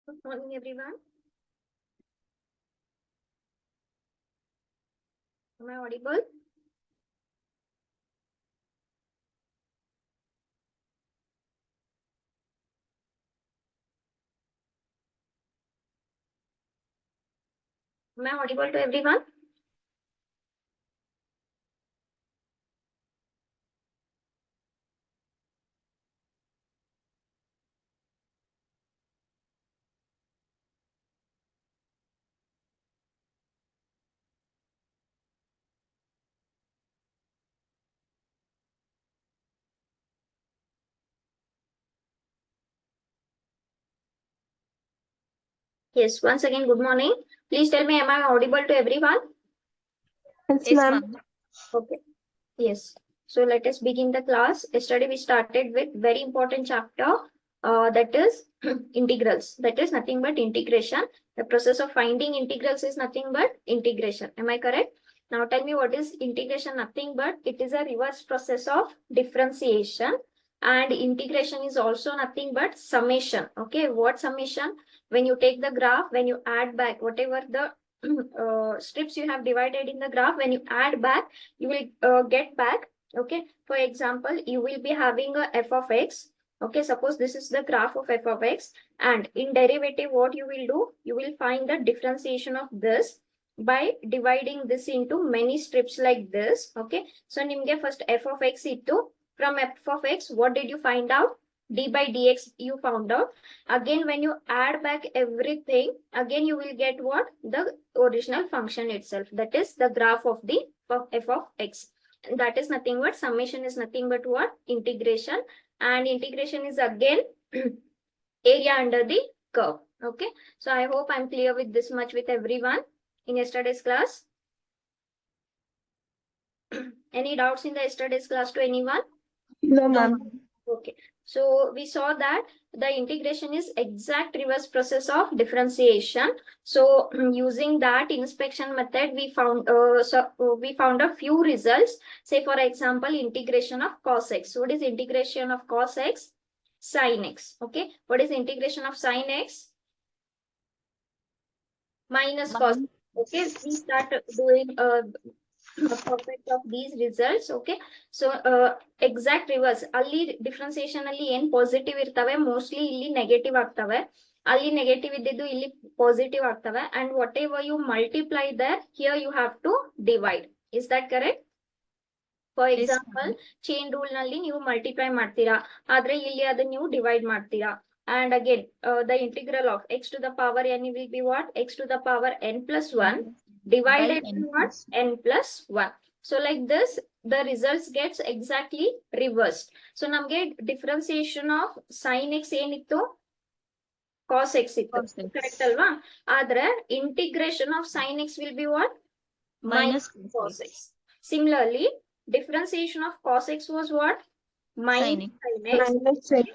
Good morning, everyone. Am I audible? Am I audible to everyone? Yes, once again, good morning. Please tell me, am I audible to everyone? Yes, Yes, ma'am. ma'am. Okay. Yes. So let us begin the class. Yesterday we started with very important chapter that is integrals. That is nothing but integration. The process of finding integrals is nothing but integration. Am I correct? Now tell me what is integration? Nothing but it is a reverse process of differentiation. And integration is also nothing but summation. Okay, what summation? When you take the graph, when you add back whatever the strips you have divided in the graph, when you add back, you will get back. Okay, for example, you will be having a f of x. Okay, suppose this is the graph of f of x, and in derivative what you will do, you will find the differentiation of this by dividing this into many strips like this. Okay, so nimge first f of x ittu, from f of x what did you find out? D by dx you found out. Again, when you add back everything, again you will get what? The original function itself, that is the graph of the f of x. And that is nothing but summation is nothing but what? Integration. And integration is again area under the curve. Okay, so I hope I'm clear with this much with everyone in yesterday's class. Any doubts in the yesterday's class to anyone? No, No, ma'am. ma'am. Okay, so we saw that the integration is exact reverse process of differentiation. So using that inspection method, we found we found a few results. Say for example, integration of cos x. What is integration of cos x? Sin x. Okay, what is integration of sin x? Minus cos. Okay, we start doing perfect of these results. Okay, so exact reverse ಅಲ್ಲಿ differentiation ಅಲ್ಲಿ ಏನ್ positive ಇರ್ತವೆ mostly ಇಲ್ಲಿ negative ಆಗ್ತವೆ, ಅಲ್ಲಿ negative ಇದ್ದಿದ್ದು ಇಲ್ಲಿ positive ಆಗ್ತವೆ. And whatever you multiply there here you have to divide. Is that correct? For example, chain rule ನಲ್ಲಿ ನೀವು ಮಲ್ಟಿಪ್ಲೈ ಮಾಡ್ತೀರಾ, ಆದ್ರೆ ಇಲ್ಲಿ ಅದನ್ನ ನೀವು ಡಿವೈಡ್ ಮಾಡ್ತೀರಾ. And again, the integral of x to the power n will be what? X to the power n plus 1 divided by what? N plus 1. So like this, the results gets exactly reversed. So namge differentiation of sin x enittu? Cos x ittu. Correct alva? Adre integration of sin x will be what? Minus cos x. Similarly, differentiation of cos x was what? Minus sin x. Minus x.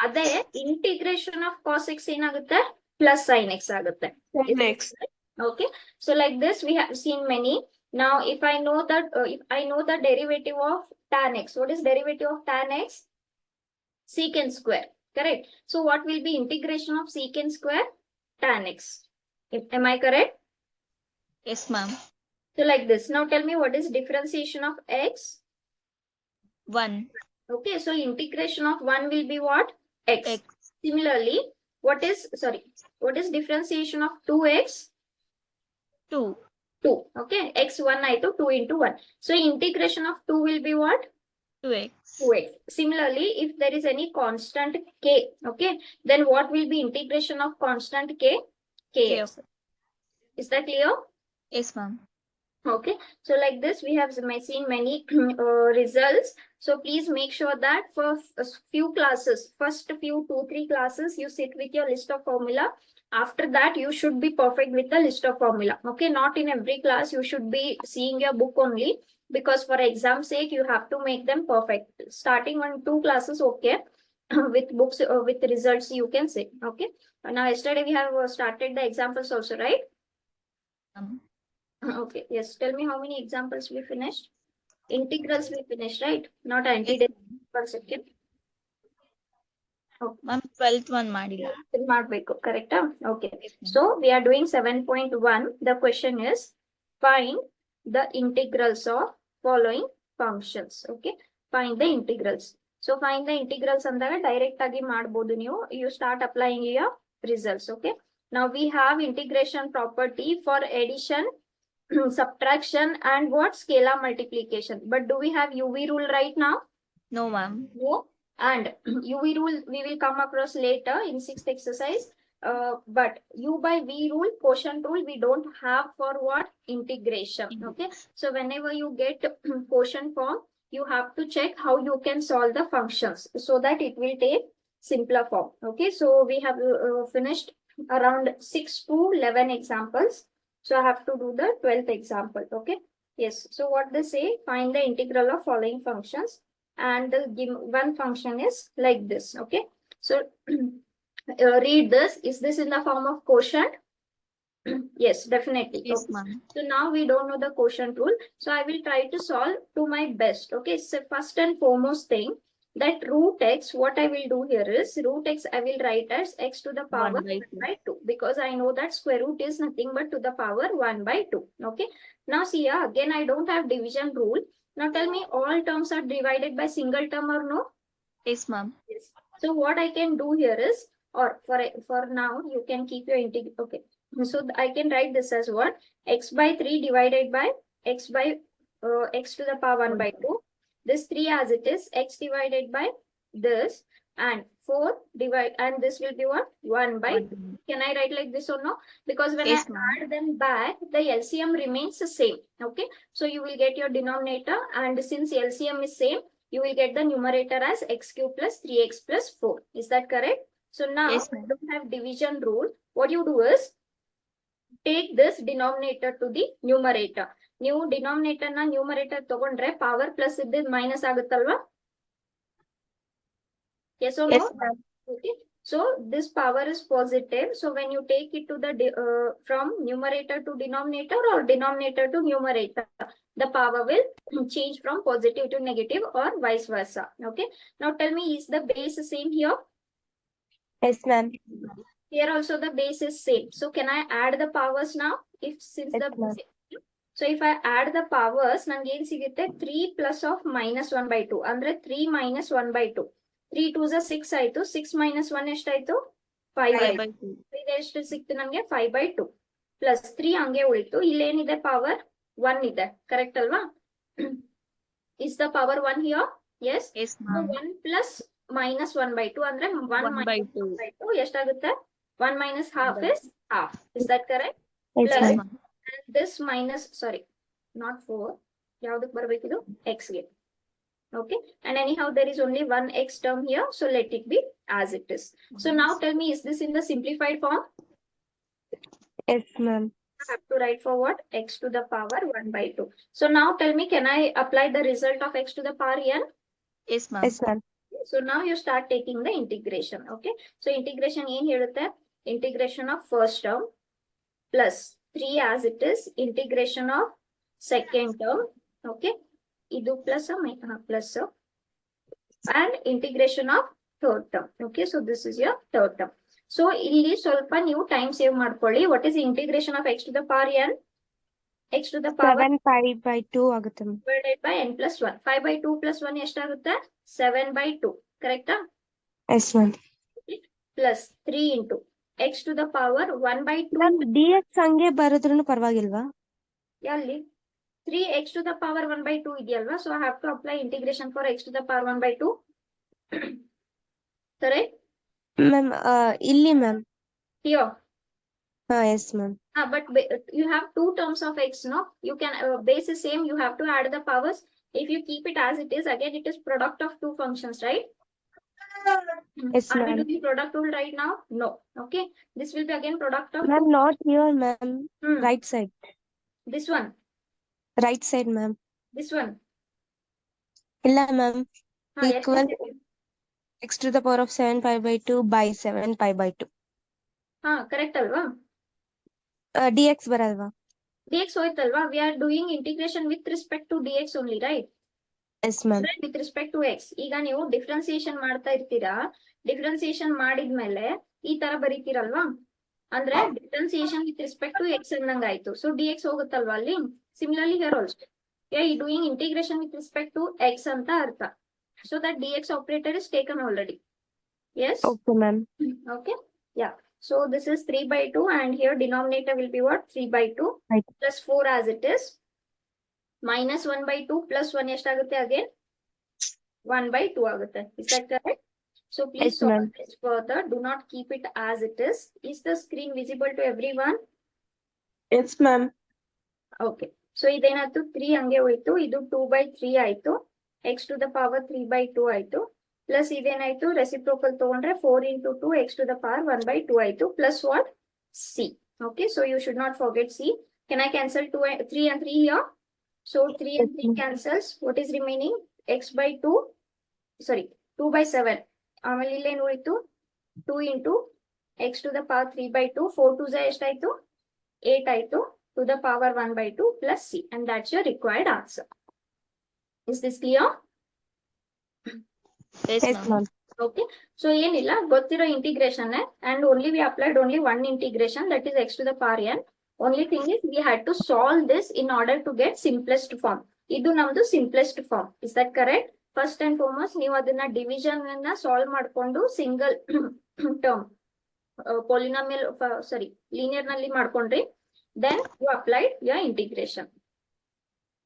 ಅದೇ integration of cos X ಏನಾಗುತ್ತೆ? Plus sine x ಆಗುತ್ತೆ. Sin x. Okay, so like this we have seen many. Now if I know that if I know the derivative of tan x, what is derivative of tan x? Secant square. Correct. So what will be integration of secant square? Tan x. Am I correct? Yes, ma'am. So like this. Now tell me what is differentiation of x? 1. Okay, so integration of 1 will be what? X. X. Similarly, what is differentiation of 2x? 2. 2. Okay, x1 to 2 into 1. So integration of 2 will be what? 2x. 2x. Similarly, if there is any constant k, okay, then what will be integration of constant k? Kx. Is that clear? Yes, ma'am. Okay, so like this we have seen many results. So please make sure that for few classes, first few 2-3 classes, you sit with your list of formula. After that you should be perfect with the list of formula. Okay, not in every class you should be seeing your book only, because for exam sake you have to make them perfect. Starting 1-2 classes, okay, with books with results you can say. Okay, now yesterday we have started the examples also, right? Okay, yes. Tell me how many examples we finished? Integrals we finished, right? Not antiderivative. 1 second. Ma'am 12th one ಮಾಡಿಲ್ಲ. ಮಾಡ್ಬೇಕು ಕರೆಕ್ಟಾ? Okay. Yes, ma'am. So we are doing 7.1. The question is find the integrals of following functions. Okay, find the integrals. So find the integrals ಅಂದಾಗ direct ಆಗಿ ಮಾಡಬಹುದು ನೀವು. You start applying your results. Okay, now we have integration property for addition, subtraction and what scalar multiplication. But do we have UV rule right now? No, ma'am. No. And UV rule we will come across later in 6th exercise. But U by V rule, quotient rule, we don't have for what? Integration. Okay. So whenever you get quotient form, you have to check how you can solve the functions so that it will take simpler form. Okay. So we have finished around 6 to 11 examples. So I have to do the 12th example. Okay. Yes. So what they say, find the integral of following functions. And the one function is like this. Okay, so read this. Is this in the form of quotient? Yes, definitely. Yes, Okay. ma'am. So now we don't know the quotient rule, so I will try to solve to my best. Okay, so first and foremost thing, that root x, what I will do here is root x I will write as x to the power 1 by 2. by 2, because I know that square root is nothing but to the power 1 by 2. Okay, now see here again I don't have division rule. Now tell me, all terms are divided by single term or no? Yes, ma'am. Yes. So what I can do here is, or for now you can keep your integral. Okay, so I can write this as what? X by 3 divided by x by x to the power 1 by 2. This 3 as it is, x divided by this, and 4 divide, and this will be what? 1 by 2. Can I write like this or no? Because when Yes, I ma'am. add them back, the LCM remains the same. Okay, so you will get your denominator, and since LCM is same, you will get the numerator as x cube plus 3x plus 4. Is that correct? So now Yes, I ma'am. don't have division rule. What you do is take this denominator to the numerator. ನೀವು denominator ನ numerator ತಗೊಂಡ್ರೆ power plus ಇದ್ದಿದ್ minus ಆಗುತ್ತಲ್ವಾ? Yes or no? Yes, ma'am. Okay. So this power is positive. So when you take it to the from numerator to denominator or denominator to numerator, the power will change from positive to negative or vice versa. Okay. Now tell me, is the base same here? Yes, ma'am. Here also the base is same. So can I add the powers now? If since Yes, the ma'am. so if I add the powers, nange ಏನು ಸಿಗುತ್ತೆ? 3 plus of minus 1 by 2. ಅಂದ್ರೆ 3 minus 1 by 2. 3 2s are 6 ಆಯ್ತು. 6 minus 1 ಎಷ್ಟಾಯ್ತು? 5 5 ಆಯ್ತು. by 2. ಇದು ಎಷ್ಟು ಸಿಕ್ತು ನಮ್ಗೆ? 5 by 2. Plus 3 ಹಂಗೆ ಉಳಿತು. ಇಲ್ಲೇನಿದೆ ಪವರ್? 1 ಇದೆ. ಕರೆಕ್ಟ್ ಅಲ್ವಾ? Is the power 1 here? Yes. Yes, So ma'am. 1 plus minus 1 by 2 ಅಂದ್ರೆ 1 1 by minus 2. 1 by 2 ಎಷ್ಟಾಗುತ್ತೆ? 1 minus half 1 by is half. Is that correct? Yes, Plus, Yes, ma'am. ma'am. and this minus, sorry, not 4. ಯಾವ್ದಕ್ಕೆ ಬರಬೇಕಿದು? X ಗೆ. Okay. And anyhow, there is only one X term here. So let it be as it is. So now tell me, is this in the simplified form? Yes, ma'am. I have to write for what? X to the power 1 by 2. So now tell me, can I apply the result of X to the power n? Yes, ma'am. Yes, ma'am. So now you start taking the integration. Okay. So integration ಏನ್ ಹೇಳುತ್ತೆ? Integration of first term plus 3 as it is, integration of second term. Okay. ಇದು plus plus and integration of third term. Okay. So this is your third term. So ಇಲ್ಲಿ ಸ್ವಲ್ಪ ನೀವು time save ಮಾಡ್ಕೊಳ್ಳಿ. What is the integration of x to the power n? X to the power 7 pi by 2 ಆಗುತ್ತೆ ma'am. divided by n plus 1. 5 by 2 plus 1 ಎಷ್ಟಾಗುತ್ತೆ? 7 by 2. Correct? Yes, ma'am. Plus 3 into x to the power 1 by 2. Ma'am, dx ಹಂಗೆ ಬರೆದ್ರೂ ಪರವಾಗಿಲ್ವಾ? Yalli 3x to the power 1 by 2 ಇದೆಯಲ್ವಾ? So I have to apply integration for x to the power 1 by 2. Correct? Ma'am, ಇಲ್ಲಿ ma'am. Here. Yes, ma'am. But you have two terms of x, no? You can base is same. You have to add the powers. If you keep it as it is, again it is product of two functions, right? Yes, Are we ma'am. doing product rule right now? No. Okay. This will be again product of Ma'am, not here, ma'am. Hmm. Right side. This one. Right side, ma'am. This one. ಇಲ್ಲ ma'am. Yes. Equal x to the power of 7 pi by 2 by 7 pi by 2. Correct ಅಲ್ವಾ? dx ಬರಲ್ವಾ? dx ಹೋಯ್ತಲ್ವಾ? We are doing integration with respect to dx only, right? Yes ma'am. With respect to x. ಈಗ ನೀವು differentiation ಮಾಡ್ತಾ ಇರ್ತೀರಾ, differentiation ಮಾಡಿದ್ಮೇಲೆ ಈ ತರ ಬರೀತೀರಲ್ವಾ, ಅಂದ್ರೆ differentiation with respect to x ಅನ್ನಂಗಾಯ್ತು. ಸೊ ಡಿ ಎಕ್ಸ್ ಹೋಗುತ್ತಲ್ವಾ ಅಲ್ಲಿ. ಸಿಮಿಲರ್ಲಿ ಹಿಯರ್ ಆಲ್ಸೋ ಈ doing integration with respect to x ಅಂತ ಅರ್ಥ. So that d x operator is taken already. Yes. Okay ma'am. Okay. Yeah. So this is 3/2 and here denominator will be what? 3/2 Right. plus 4 as it is. Minus 1/2 plus 1 ಎಷ್ಟಾಗುತ್ತೆ again? 1/2 ಆಗುತ್ತೆ. Is that correct? So please Yes, solve ma'am. this further. Do not keep it as it is. Is the screen visible to everyone? S ma'am. Okay. So ಇದೇನಾಯ್ತು? 3 ಹಂಗೆ ಹೋಯ್ತು. ಇದು 2/3 ಆಯ್ತು. X to the power 3/2 ಆಯ್ತು. Plus ಇದೇನಾಯ್ತು? Reciprocal ತಗೊಂಡ್ರೆ 4 into 2 x to the power 1/2 ಆಯ್ತು. Plus what? C. Okay. So you should not forget C. Can I cancel 3 and 3 here? So 3 and 3 cancels. What is remaining? X by 2. Sorry. 2/7. ಆಮೇಲೆ ಇಲ್ಲೇನು ಉಳಿತು? 2 into x to the power 3/2. 4 2s ಎಷ್ಟಾಯ್ತು? 8 ಆಯ್ತು. To the power 1/2 plus C. And that's your required answer. Is this clear? Yes, yes ma'am. Ma'am. Okay. So ಏನಿಲ್ಲ, ಗೊತ್ತಿರೋ integration and only we applied only one integration, that is x to the power n. Only thing is we had to solve this in order to get simplest form. ಇದು ನಮ್ದು simplest form. Is that correct? First and foremost ನೀವು ಅದನ್ನ division ಅನ್ನ solve ಮಾಡ್ಕೊಂಡು single term polynomial linear ನಲ್ಲಿ ಮಾಡ್ಕೊಂಡ್ರಿ. Then you applied your integration.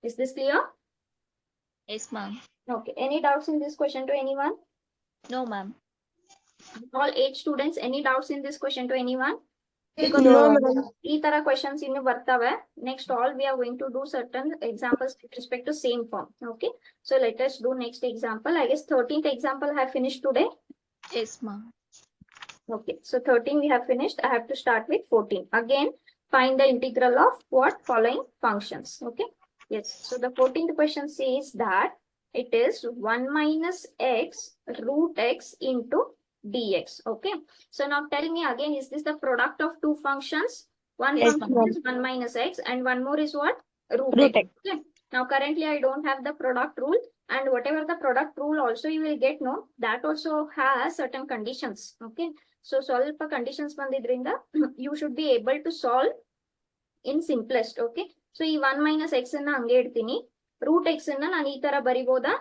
Is this clear? Yes, ma'am. Okay. Any doubts in this question to anyone? No, ma'am. All 8 students, any doubts in this question to anyone? No, ma'am. ಈ ತರ questions ಇನ್ನು ಬರ್ತವೆ. Next all we are going to do certain examples with respect to same form. Okay. So let us do next example. I guess 13th example I have finished today. Yes, ma'am. Okay. So 13 we have finished. I have to start with 14. Again, find the integral of what following functions. Okay. Yes. So the 14th question says that it is 1 minus x root x into dx. Okay. So now tell me again, is this the product of two functions? One Yes, function ma'am. is 1 minus x and one more is what? Root Root x. Okay. Now currently I don't have the product rule, and whatever the product rule also you will get, no, that also has certain conditions. Okay. So ಸ್ವಲ್ಪ conditions ಬಂದಿದ್ರಿಂದ you should be able to solve in simplest. Okay. So ಈ 1 minus x ಅನ್ನ ಹಂಗೆ ಇಡ್ತೀನಿ. root x ಅನ್ನ ನಾನು ಈ ತರ ಬರಿಬೋದಾ?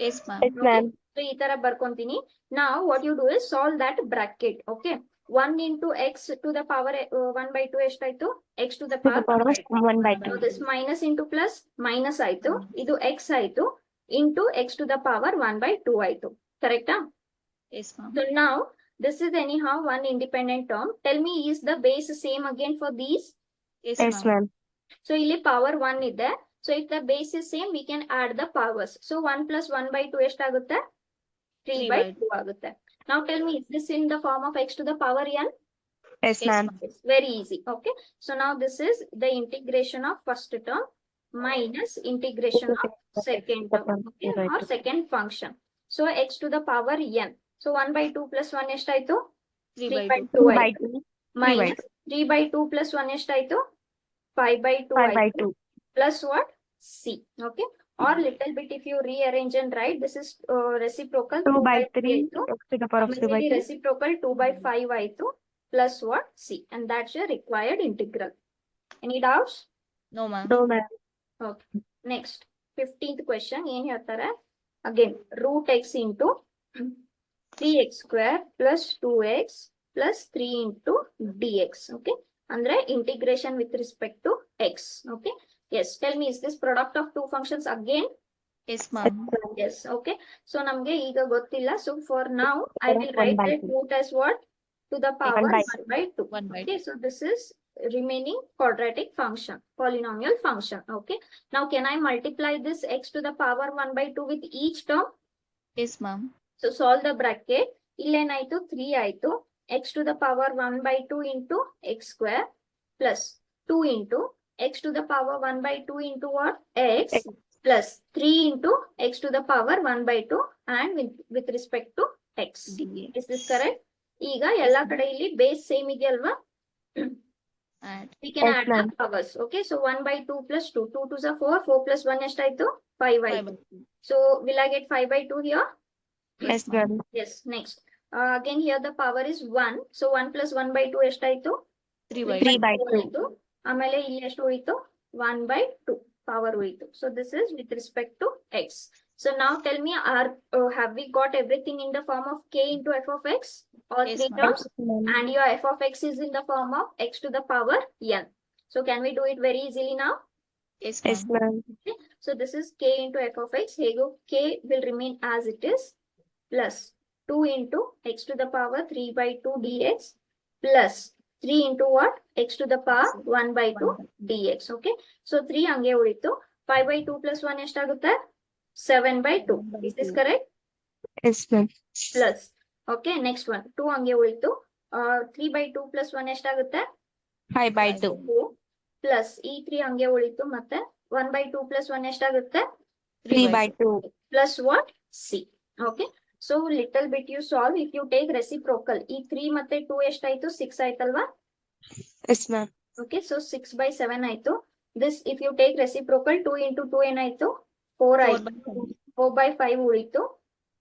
Yes, ma'am. Yes ma'am. So ಈ ತರ ಬರ್ಕೊಂತೀನಿ. Now what you do is solve that bracket. Okay. 1 into x to the power 1/2 ಎಷ್ಟಾಯ್ತು? X to the To the power power of 1/2. So this minus into plus minus ಆಯ್ತು. ಇದು x ಆಯ್ತು. Into x to the power 1/2 ಆಯ್ತು. Correct? Yes, ma'am. So now this is anyhow one independent term. Tell me, is the base same again for these? Yes, yes ma'am. Ma'am. So ಇಲ್ಲಿ power 1 ಇದೆ. So if the base is same, we can add the powers. So 1 plus 1/2 ಎಷ್ಟಾಗುತ್ತೆ? 3/2 ಆಗುತ್ತೆ. Now tell me, is this in the form of x to the power n? Yes Yes, ma'am. ma'am. It's very easy. Okay. So now this is the integration of first term minus integration of second term. Okay. Or second function. So x to the power n. So 1/2 plus 1 ಎಷ್ಟಾಯ್ತು? 3/2. 3/2 ಆಯ್ತು. 2/2. Minus 3/2 plus 1 ಎಷ್ಟಾಯ್ತು? 5/2 ಆಯ್ತು. 5/2. Plus what? C. Okay. Or little bit if you rearrange and write, this is reciprocal 2/3 ಆಯ್ತು. x to the power of ಆಮೇಲೆ 3/2. reciprocal 2/5 ಆಯ್ತು. Plus what? C. And that's your required integral. Any doubts? No, ma'am. No, ma'am. Okay. Next, 15th question. ಏನ್ ಹೇಳ್ತಾರೆ? Again, root x into 3x square plus 2x plus 3 into dx. Okay. Andre integration with respect to x. Okay. Yes. Tell me, is this product of two functions again? Yes, ma'am. Yes. Okay. So ನಮ್ಗೆ ಈಗ ಗೊತ್ತಿಲ್ಲ. So for now, I will One write by that two. root as what? To the power 1/2. 1/2. Okay. So this is remaining quadratic function, polynomial function. Okay. Now can I multiply this x to the power 1/2 with each term? Yes, ma'am. So solve the bracket. ಇಲ್ಲೇನಾಯ್ತು? 3 ಆಯ್ತು. X to the power 1/2 into x square plus 2 into x to the power 1/2 into what? X plus 3 into x to the power 1/2 and with respect to x. dx. Is this correct? ಈಗ ಎಲ್ಲಾ ಕಡೆ ಇಲ್ಲಿ base same ಇದೆಯಲ್ವಾ? Add. We can Yes, add ma'am. the powers. Okay, so 1 by 2 plus 2. 2 to the 4. 4 plus 1 ಎಷ್ಟಾಯ್ತು 5 5 ಆಯ್ತು. by 2. So will I get 5 by 2 here? Yes, ma'am. Yes, next. Again here the power is 1. So 1 plus 1 by 2 ಎಷ್ಟಾಯ್ತು 3 by 3 by 2. ಆಯ್ತು. ಆಮೇಲೆ ಇಲ್ಲಿ ಎಷ್ಟು ಉಳಿತು 1 by 2 power ಉಳಿತು. So this is with respect to x. So now tell me, have we got everything in the form of k into f of x? All Yes, three ma'am. terms? Yes, ma'am. And your f of x is in the form of x to the power n. So can we do it very easily now? Yes, Yes, ma'am. ma'am. So this is k into f of x. Here go k will remain as it is plus 2 into x to the power 3 by 2 dx plus 3 into what? X to the power 1 by 2 dx. Okay. So 3 ಹಂಗೆ ಉಳಿತು. 5 by 2 plus 1 ಎಷ್ಟಾಗುತ್ತೆ 7 by 2. Is this correct? Yes, ma'am. Plus. Okay. Next one. 2 ಹಂಗೆ ಉಳಿತು. 3 by 2 plus 1 ಎಷ್ಟಾಗುತ್ತೆ 5 by 2. 2 plus ಈ 3 ಹಂಗೆ ಉಳಿತು. ಮತ್ತೆ 1 by 2 plus 1 ಎಷ್ಟಾಗುತ್ತೆ 3 by 2. plus what? C. Okay. So little bit you solve. If you take reciprocal, ಈ 3 ಮತ್ತೆ 2 ಎಷ್ಟಾಯ್ತು 6 ಆಯ್ತಲ್ವಾ? Yes, ma'am. Okay. So 6 by 7 ಆಯ್ತು. This if you take reciprocal 2 into 2 ಏನಾಯ್ತು 4 4 ಆಯ್ತು. by 5. 4 by 5 ಉಳಿತು.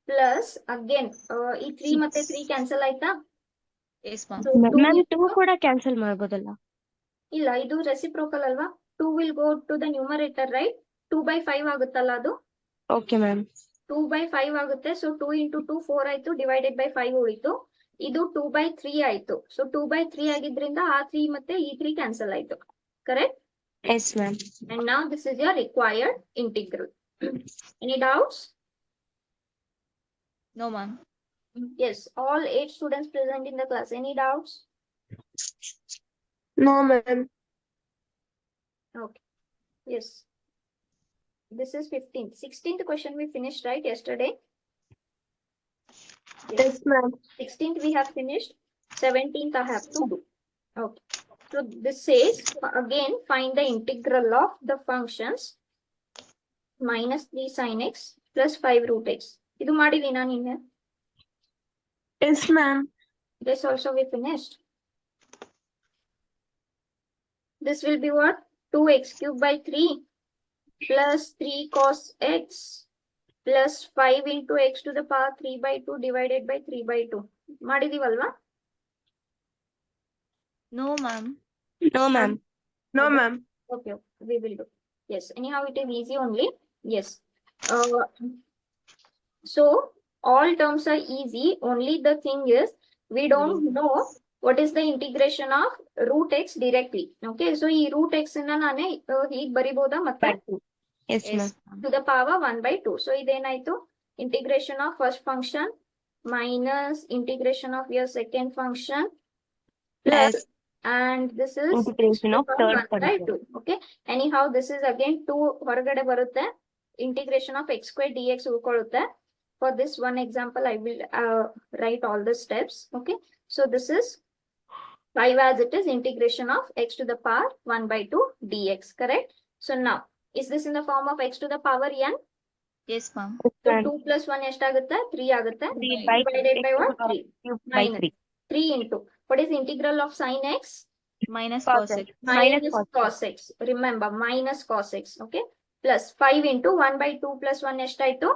Plus again ಈ 3 ಮತ್ತೆ 3 ಕ್ಯಾನ್ಸಲ್ ಆಯ್ತಾ? Yes, ma'am. So 2 ಮ್ಯಾಮ್ 2 ಕೂಡ ಕ್ಯಾನ್ಸಲ್ ಮಾಡ್ಬೋದಲ್ಲ? ಇಲ್ಲ ಇದು ರೆಸಿಪ್ರೋಕಲ್ ಅಲ್ವಾ? 2 will go to the numerator, right? 2 by 5 ಆಗುತ್ತಲ್ಲ ಅದು? Okay ma'am. 2 by 5 ಆಗುತ್ತೆ. ಸೊ 2 into 2 4 ಆಯ್ತು ಡಿವೈಡೆಡ್ ಬೈ 5 ಉಳಿತು. ಇದು 2 by 3 ಆಯ್ತು. ಸೊ 2 by 3 ಆಗಿದ್ರಿಂದ ಆ 3 ಮತ್ತೆ ಈ 3 ಕ್ಯಾನ್ಸಲ್ ಆಯ್ತು. Correct? Yes, ma'am. And now this is your required integral. Any doubts? No, ma'am. Yes, all 8 students present in the class. Any doubts? No, ma'am. Okay. Yes. This is 15th. 16th question we finished, right, yesterday? Yes, ma'am. 16th we have finished. 17th I have to do. Okay. So this says, again, find the integral of the functions minus 3 sin x plus 5 root x. ಇದು ಮಾಡಿದೀನಾ ನಿನ್ನೆ? Yes, ma'am. This also we finished. This will be what? 2x cubed by 3 plus 3 cos x plus 5 into x to the power 3 by 2 divided by 3 by 2. ಮಾಡಿದೀವಲ್ವಾ? No, ma'am. No, ma'am. No, ma'am. Okay, we will do. Yes, anyhow, it is easy only. Yes. So all terms are easy. Only the thing is, we don't know what is the integration of root x directly. Okay, so ಈ root x ನ ನಾನೇ ಹೀಗೆ ಬರಿಬೋದಾ ಮತ್ತೆ? Yes, Yes, ma'am. ma'am. To the power 1 by 2. So ಇದೇನಾಯ್ತು? Integration of first function minus integration of your second function plus, Plus and this is integration of third 1 by function. 2. Okay. Anyhow, this is again 2 ಹೊರಗಡೆ ಬರುತ್ತೆ. Integration of x square dx ಉಳ್ಕೊಳ್ಳುತ್ತೆ. For this one example, I will write all the steps. Okay. So this is 5 as it is integration of x to the power 1 by 2 dx. Correct. So now, is this in the form of x to the power n? Yes, ma'am. So 2 plus 1 ಎಷ್ಟಾಗುತ್ತೆ 3 ಆಗುತ್ತೆ. 3 by Divided by what? 3. cube by Minus 3. 3 into what is integral of sin x? Minus Cos cos x. x. Minus cos cos x. Remember, minus cos x. Okay. Plus 5 into 1 by 2 plus 1 ಎಷ್ಟಾಯ್ತು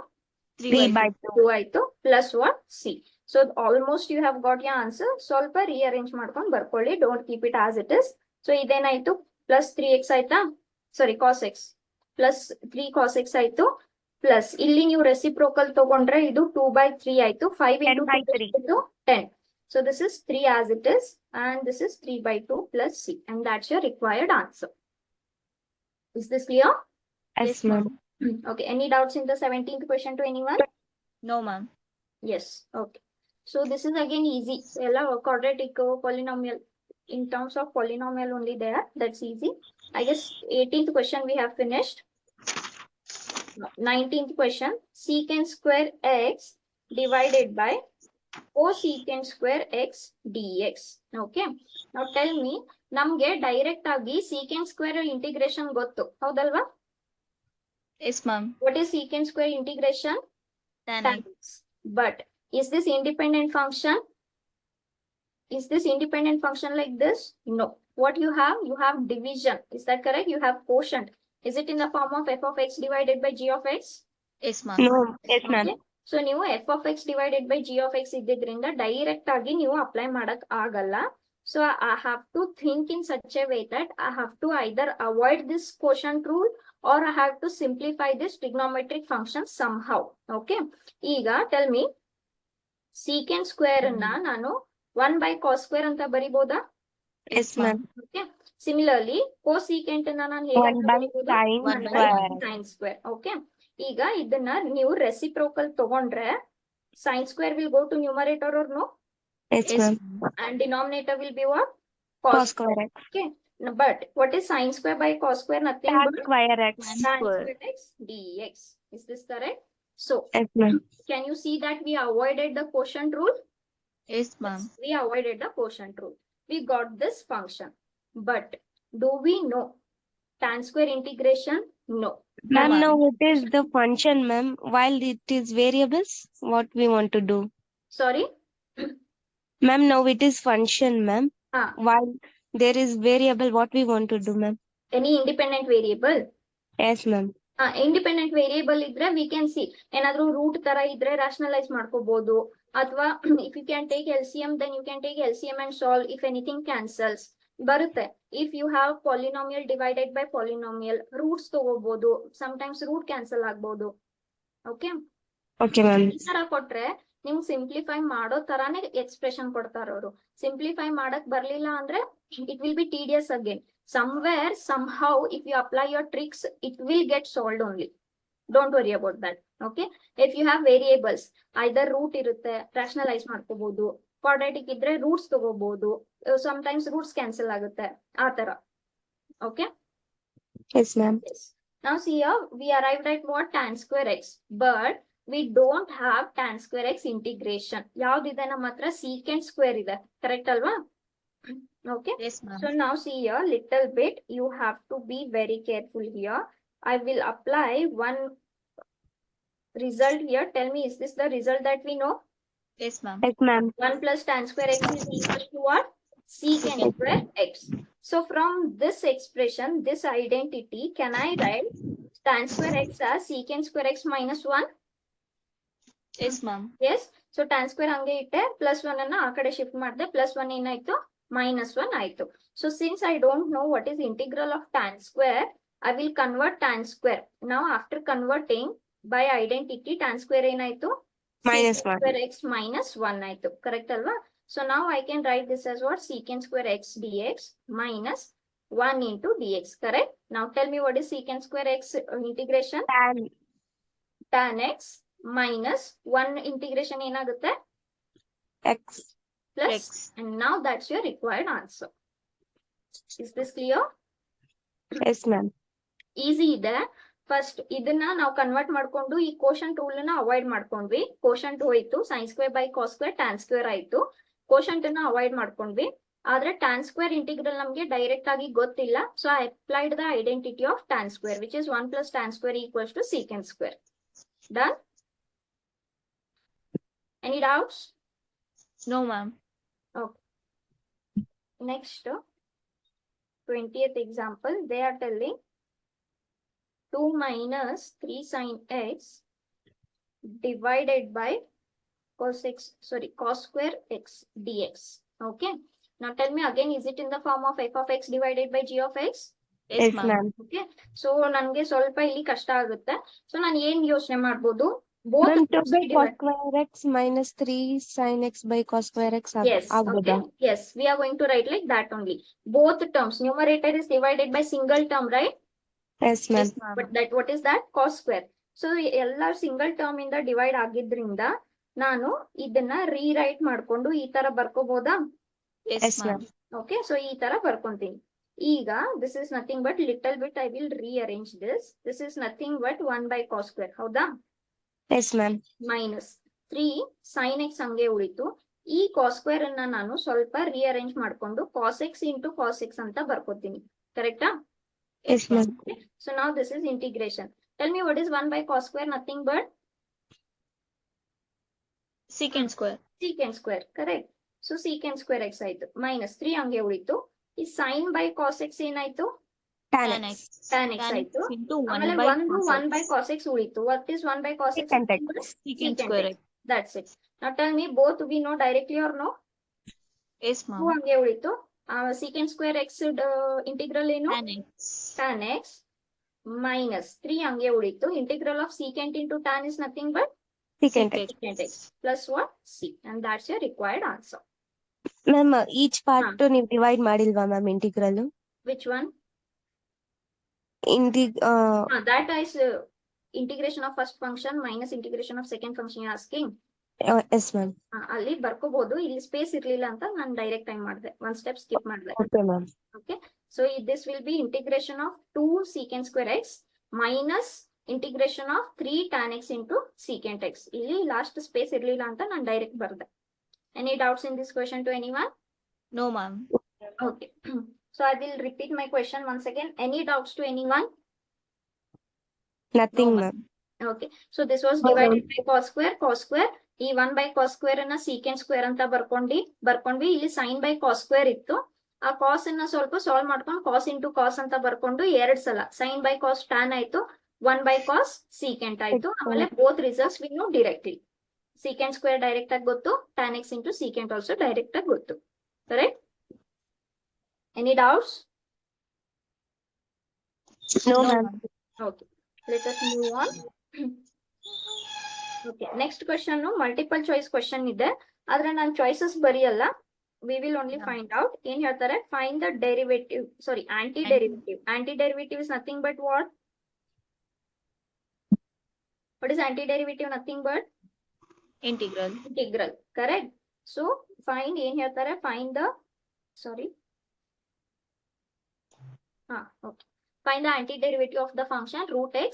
3 by 2. 2 ಆಯ್ತು. Plus what? C. So almost you have got your answer. ಸ್ವಲ್ಪ rearrange ಮಾಡ್ಕೊಂಡು ಬರ್ಕೊಳ್ಳಿ. Don't keep it as it is. So ಇದೇನಾಯ್ತು plus 3x ಆಯ್ತಾ? Sorry, cos x. Plus 3 cos x ಆಯ್ತು. Plus ಇಲ್ಲಿ ನೀವು reciprocal ತಗೊಂಡ್ರೆ ಇದು 2 by 3 ಆಯ್ತು. 5 into 10 by 2 3. into 10. So this is 3 as it is, and this is 3 by 2 plus C, and that's your required answer. Is this clear? Yes, ma'am. Okay. Any doubts in the 17th question to anyone? No, ma'am. Yes. Okay. So this is again easy. So ಎಲ್ಲ quadratic polynomial in terms of polynomial only there. That's easy. I guess 18th question we have finished. 19th question. Secant square x divided by cosecant square x dx. Okay. Now tell me, ನಮ್ಗೆ direct ಆಗಿ secant square integration ಗೊತ್ತು ಹೌದಲ್ವಾ? Yes, ma'am. What is secant square integration? Tan Tan x. x. But is this independent function? Is this independent function like this? No. what you have division. Is that correct? You have quotient. Is it in the form of f of x divided by g of x? Yes, ma'am. No. Yes, ma'am. Okay. So ನೀವು f of x divided by g of x ಇದ್ದಿದ್ರಿಂದ direct ಆಗಿ ನೀವು apply ಮಾಡಕ್ ಆಗಲ್ಲ. So I have to think in such a way that I have to either avoid this quotient rule or I have to simplify this trigonometric function somehow. Okay, ಈಗ tell me secant square ಅನ್ನ ನಾನು 1 by cos square ಅಂತ ಬರಿಬೋದಾ? Yes, ma'am. Okay, similarly cosecant ಅನ್ನ ನಾನು 1 by sin One by square. Sine square. Okay, ಈಗ ಇದನ್ನ ನೀವು ರೆಸಿಪ್ರೋಕಲ್ ತಗೊಂಡ್ರೆ sin square will go to numerator or no? Yes, Yes, ma'am. ma'am. And denominator will be what? Cos square x. Okay. But what is sin square by cos square? Nothing Tan but square x. Tan tan square. square x dx. Is this correct? So Yes, ma'am. can you see that we avoided the quotient rule? Yes, ma'am. We avoided the quotient rule. We got this function. But do we know tan square integration? No. Ma'am, ma'am. now it is the function, ma'am. While it is variables, what we want to do? Sorry? Ma'am, now it is function, ma'am. Ah, While there is variable, what we want to do, ma'am? any independent variable? Yes, ma'am. Independent variable ಇದ್ರೆ we can see ಏನಾದ್ರೂ root ತರ ಇದ್ರೆ rationalise ಮಾಡ್ಕೋಬಹುದು, ಅಥವಾ if you can take L C M then you can take L C M and solve if anything cancels ಬರುತ್ತೆ. If you have polynomial divided by polynomial roots ತಗೋಬಹುದು, times root cancel ಆಗ್ಬಹುದು. Okay, Okay, ma'am. ಈ ತರ ಕೊಟ್ರೆ ನಿಮ್ಗೆ simplify ಮಾಡೋ ತರಾನೇ expression ಕೊಡ್ತಾರ ಅವರು. ಸಿಂಪ್ಲಿಫೈ ಮಾಡಕ್ ಬರ್ಲಿಲ್ಲ ಅಂದ್ರೆ it will be tedious again. Somewhere, somehow, if you apply your tricks, it will get solved only. Don't worry about that. Okay. If you have variables, either root irutte, rationalize ಮಾಡ್ಕೋಬಹುದು, quadratic ಇದ್ರೆ roots ತಗೋಬಹುದು, sometimes roots cancel ಆಗುತ್ತೆ ಆ ತರ. Okay. Yes, ma'am. Yes. Now see here, we arrived at what? Tan square x. But we don't have tan square x integration. ಯಾವ್ದಿದೆ ನಮ್ಮ ಹತ್ರ? secant square ಇದೆ. Correct ಅಲ್ವಾ? Okay. Yes, ma'am. So now see here, little bit, you have to be very careful here. I will apply one result here. Tell me, is this the result that we know? Yes, ma'am. Yes, ma'am. 1 plus tan square x is equal to what? Secant square x. So from this expression, this identity, can I write tan square x as secant square x minus 1? Yes, ma'am. Yes. So tan square ಹಂಗೆ ಇಟ್ಟೆ, plus 1 ಅನ್ನ ಆ ಕಡೆ shift ಮಾಡಿದೆ, plus 1 ಏನಾಯ್ತು? minus 1 ಆಯ್ತು. So since I don't know what is integral of tan square, I will convert tan square. Now after converting by identity, tan square ಏನಾಯ್ತು? Minus secant 1. square x minus 1 ಆಯ್ತು. Correct ಅಲ್ವಾ? So now I can write this as what? Secant square x dx minus 1 into dx. Correct? Now tell me what is secant square x integration? Tan Tan x minus 1 integration ಏನಾಗುತ್ತೆ? x. Plus, X. and now that's your required answer. Is this clear? Yes, ma'am. Easy ಇದೆ. First ಇದನ್ನ ನಾವು convert ಮಾಡ್ಕೊಂಡು ಈ quotient rule ನ avoid ಮಾಡ್ಕೊಂಡ್ವಿ. Quotient ಹೋಯ್ತು, sine square by cos square tan square ಆಯ್ತು. ಕೋಶಂಟ್ ಅನ್ನ ಅವಾಯ್ಡ್ ಮಾಡ್ಕೊಂಡ್ವಿ. ಆದ್ರೆ ಟ್ಯಾನ್ ಸ್ಕ್ವೇರ್ ಇಂಟಿಗ್ರಲ್ ನಮ್ಗೆ ಡೈರೆಕ್ಟ್ ಆಗಿ ಗೊತ್ತಿಲ್ಲ. So I applied the identity of tan square which is 1 plus tan square equals to secant square. Done? Any doubts? No, ma'am. Next, 20th example, they are telling 2 minus 3 sin x divided by cos square x dx. Okay. Now tell me again, is it in the form of f of x divided by g of x? Yes, Yes, ma'am. ma'am. Okay. So ನನಗೆ ಸ್ವಲ್ಪ ಇಲ್ಲಿ ಕಷ್ಟ ಆಗುತ್ತೆ. So ನಾನು ಏನ್ ಯೋಚನೆ ಮಾಡ್ಬೋದು? Both Ma'am, 2 terms by be cos divided. square x minus 3 sin x by cos square x Yes, ಆಗ್ಬೋದಾ? okay. Yes, we are going to write like that only. Both terms, numerator is divided by single term, right? Yes, ma'am. Yes, ma'am. But that what is that? Cos square. So ಎಲ್ಲ single term ಇಂದ divide ಆಗಿದ್ರಿಂದ ನಾನು ಇದನ್ನ rewrite ಮಾಡ್ಕೊಂಡು ಈ ತರ ಬರ್ಕೋಬಹುದಾ? Yes, Yes, ma'am. Okay, so ಈ ತರ ಬರ್ಕೊಂತೀನಿ. ಈಗ this is nothing but little bit I will rearrange this. This is nothing but 1 by cos square. ಹೌದಾ? Yes, ma'am. Minus 3 sin x ಹಂಗೆ ಉಳಿತು. ಈ cos square ಅನ್ನ ನಾನು ಸ್ವಲ್ಪ ರೀಅರೇಂಜ್ ಮಾಡ್ಕೊಂಡು cos x into cos x ಅಂತ ಬರ್ಕೋತೀನಿ. ಕರೆಕ್ಟಾ? Yes, ma'am. So now this is integration. Tell me what is 1 by cos square? Nothing but Secant square. secant square. Correct. So secant square x ಆಯ್ತು. Minus 3 ಹಂಗೆ ಉಳಿತು. ಈ sin by cos x ಏನಾಯ್ತು? tan Tan x. x. tan x Tan ಆಯ್ತು. x into 1 ಆಮೇಲೆ by ಒಂದು cos 1 by x. cos x ಉಳಿತು. What is 1 by cos x? Secant x. Secant Secant square x. x. That's it. Now tell me both we know directly or no? Yes, 2 ma'am. ಹಂಗೆ ಉಳಿತು. Secant square x integral ಏನು? Tan x. tan x minus 3 ಹಂಗೆ ಉಳಿತು. Integral of secant into tan is nothing but Secant x. secant x plus what? C. And that's your required answer. Ma'am each part ನೀವು divide ಮಾಡಿಲ್ವಾ ma'am integral? Which one? ಇಂಟಿಗ್ That is integration of first function minus integration of second function you're asking. Yes ma'am. ಅಲ್ಲಿ ಬರ್ಕೋಬಹುದು. ಇಲ್ಲಿ space ಇರ್ಲಿಲ್ಲ ಅಂತ ನಾನು direct time ಮಾಡಿದೆ. One step skip ಮಾಡಿದೆ. Okay ma'am. Okay, so this will be integration of 2 secant square x minus integration of 3 tan x into secant x. ಇಲ್ಲಿ last space ಇರ್ಲಿಲ್ಲ ಅಂತ ನಾನು ಡೈರೆಕ್ಟ್ ಬರ್ದೆ. Any doubts in this question to anyone? No, ma'am. Okay, so I will repeat my question once again. Any doubts to anyone? Nothing No, ma'am. Okay, so this was divided by cos square. ಈ 1 by cos square ಅನ್ನ secant square ಅಂತ ಬರ್ಕೊಂಡ್ವಿ. ಇಲ್ಲಿ sin by cos square ಇತ್ತು. ಆ ಕಾಸ್ ಅನ್ನ ಸ್ವಲ್ಪ solve ಮಾಡ್ಕೊಂಡು cos into cos ಅಂತ ಬರ್ಕೊಂಡು 2 ಸಲ sin by cos tan ಆಯ್ತು, 1 by cos secant ಆಯ್ತು. ಆಮೇಲೆ both results we know directly. Secant square direct ಆಗಿ ಗೊತ್ತು, tan x into secant also direct ಆಗಿ ಗೊತ್ತು. Correct? Any doubts? No No, ma'am. ma'am. Okay, let us move on. Okay, next question multiple choice question ಇದೆ. ಆದ್ರೆ ನಾನು choices ಬರೆಯಲ್ಲ. We will only find out. ಏನ್ ಹೇಳ್ತಾರೆ? Find the derivative, sorry, antiderivative. Antiderivative is nothing but what? What is antiderivative? Nothing but Integral. integral. Correct? So find ಏನ್ ಹೇಳ್ತಾರೆ? Find the, sorry. Okay. Find the antiderivative of the function root x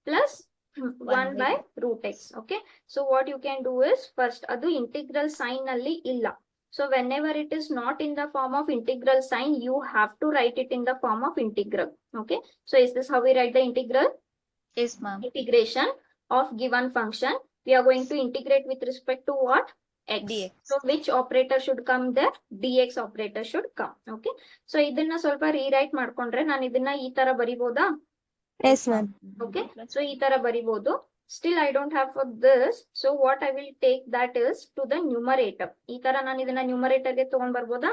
plus 1 by root x. Okay, so what you can do is first adu integral sign alli illa, so whenever it is not in the form of integral sign you have to write it in the form of integral. Okay, so is this how we write the integral? Yes, ma'am. Integration of given function, we are going to integrate with respect to what? X. dx. So which operator should come there? Dx operator should come. Okay, so ಇದನ್ನ ಸ್ವಲ್ಪ rewrite ಮಾಡ್ಕೊಂಡ್ರೆ ನಾನು ಇದನ್ನ ಈ ತರ ಬರಿಬೋದಾ? Yes ma'am. Okay, so ಈ ತರ ಬರಿಬೋದು. Still I don't have for this, so what I will take that is to the numerator. ಈ ತರ ನಾನು ಇದನ್ನ numerator ಗೆ ತಗೊಂಡ್ ಬರ್ಬೋದಾ?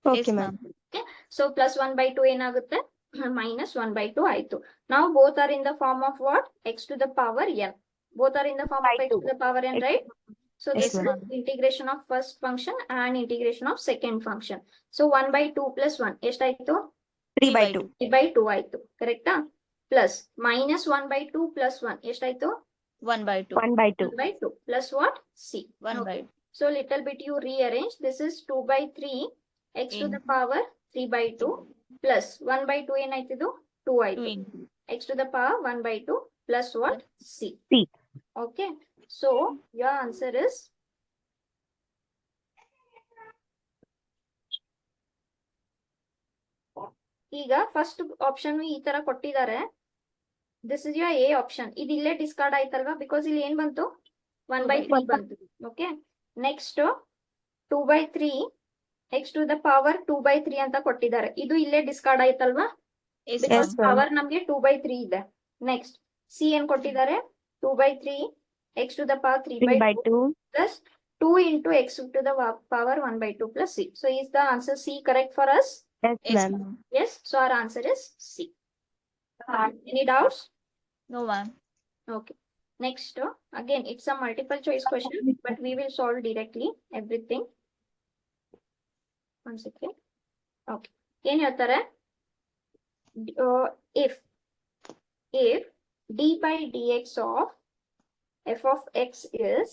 Okay Yes, ma'am. ma'am. So plus 1 by 2 ಏನಾಗುತ್ತೆ? minus 1 by 2 ಆಯ್ತು. Now both are in the form of what? X to the power n. Both are in the form of By x to 2. the power n, right? So Yes, this is ma'am. integration of first function and integration of second function. So 1 by 2 plus 1 ಎಷ್ಟಾಯ್ತು? 3/2. 3 by 2 ಆಯ್ತು. ಕರೆಕ್ಟಾ? Plus minus 1 by 2 plus 1 ಎಷ್ಟಾಯ್ತು? 1 by 2. 1/2. 1 by 2 plus what? C. 1 by Okay. So little bit you rearrange. This is 2 by 3 x to the power 3 by 2 plus 1 by 2 ಏನಾಯ್ತಿದು? 2 2 ಆಯ್ತು. into. X to the power 1 by 2 plus what? C. C. Okay. So your answer is ಈಗ first option ಈ ತರ ಕೊಟ್ಟಿದ್ದಾರೆ. This is your A option. ಇದು ಇಲ್ಲೇ discard ಆಯ್ತಲ್ವಾ, because ಇಲ್ಲಿ ಏನ್ ಬಂತು? 1 by 3 ಬಂತು. Okay, next 2 by 3 x to the power 2 by 3 ಅಂತ ಕೊಟ್ಟಿದ್ದಾರೆ. ಇದು ಇಲ್ಲೇ ಡಿಸ್ಕಾರ್ಡ್ ಆಯ್ತಲ್ವಾ, Yes, because Yes, ma'am. Power ನಮ್ಗೆ 2 by 3 ಇದೆ. ನೆಕ್ಸ್ಟ್ ಸಿ ಏನ್ ಕೊಟ್ಟಿದ್ದಾರೆ? 2 by 3 x to the power 3 by 2 3/2. plus 2 into x to the power 1 by 2 plus c. So is the answer C correct for us? Yes Yes, ma'am. ma'am. Yes, so our answer is C. Any doubts? No, ma'am. Okay. Next, again, it's a multiple choice question, but we will solve directly everything. One second. Okay. ಏನ್ ಹೇಳ್ತಾರೆ? If d by dx of f of x is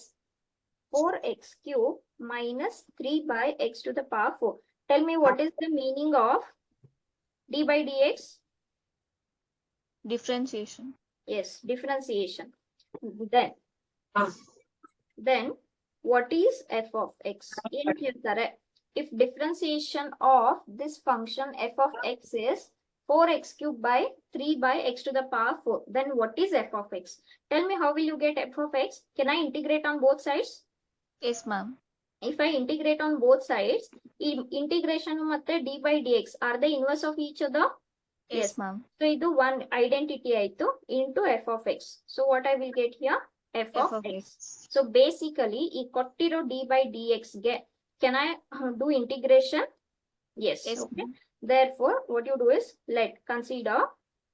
4x cube minus 3 by x to the power 4. Tell me what is the meaning of d by dx? Differentiation. Yes, differentiation. Then what is f of x? ಏನ್ ಹೇಳ್ತಾರೆ? If differentiation of this function f of x is 4x cube by 3 by x to the power 4, then what is f of x? Tell me how will you get f of x? Can I integrate on both sides? Yes, ma'am. if I integrate on both sides, integration ಮತ್ತೆ d by dx are the inverse of each other. Yes, ma'am. So ಇದು one identity ಆಯ್ತು into f of x. So what I will get here? f of x. So basically ಈ ಕೊಟ್ಟಿರೋ d by dx ಗೆ can I do integration? Yes. Yes, Okay. ma'am. Therefore, what you do is let consider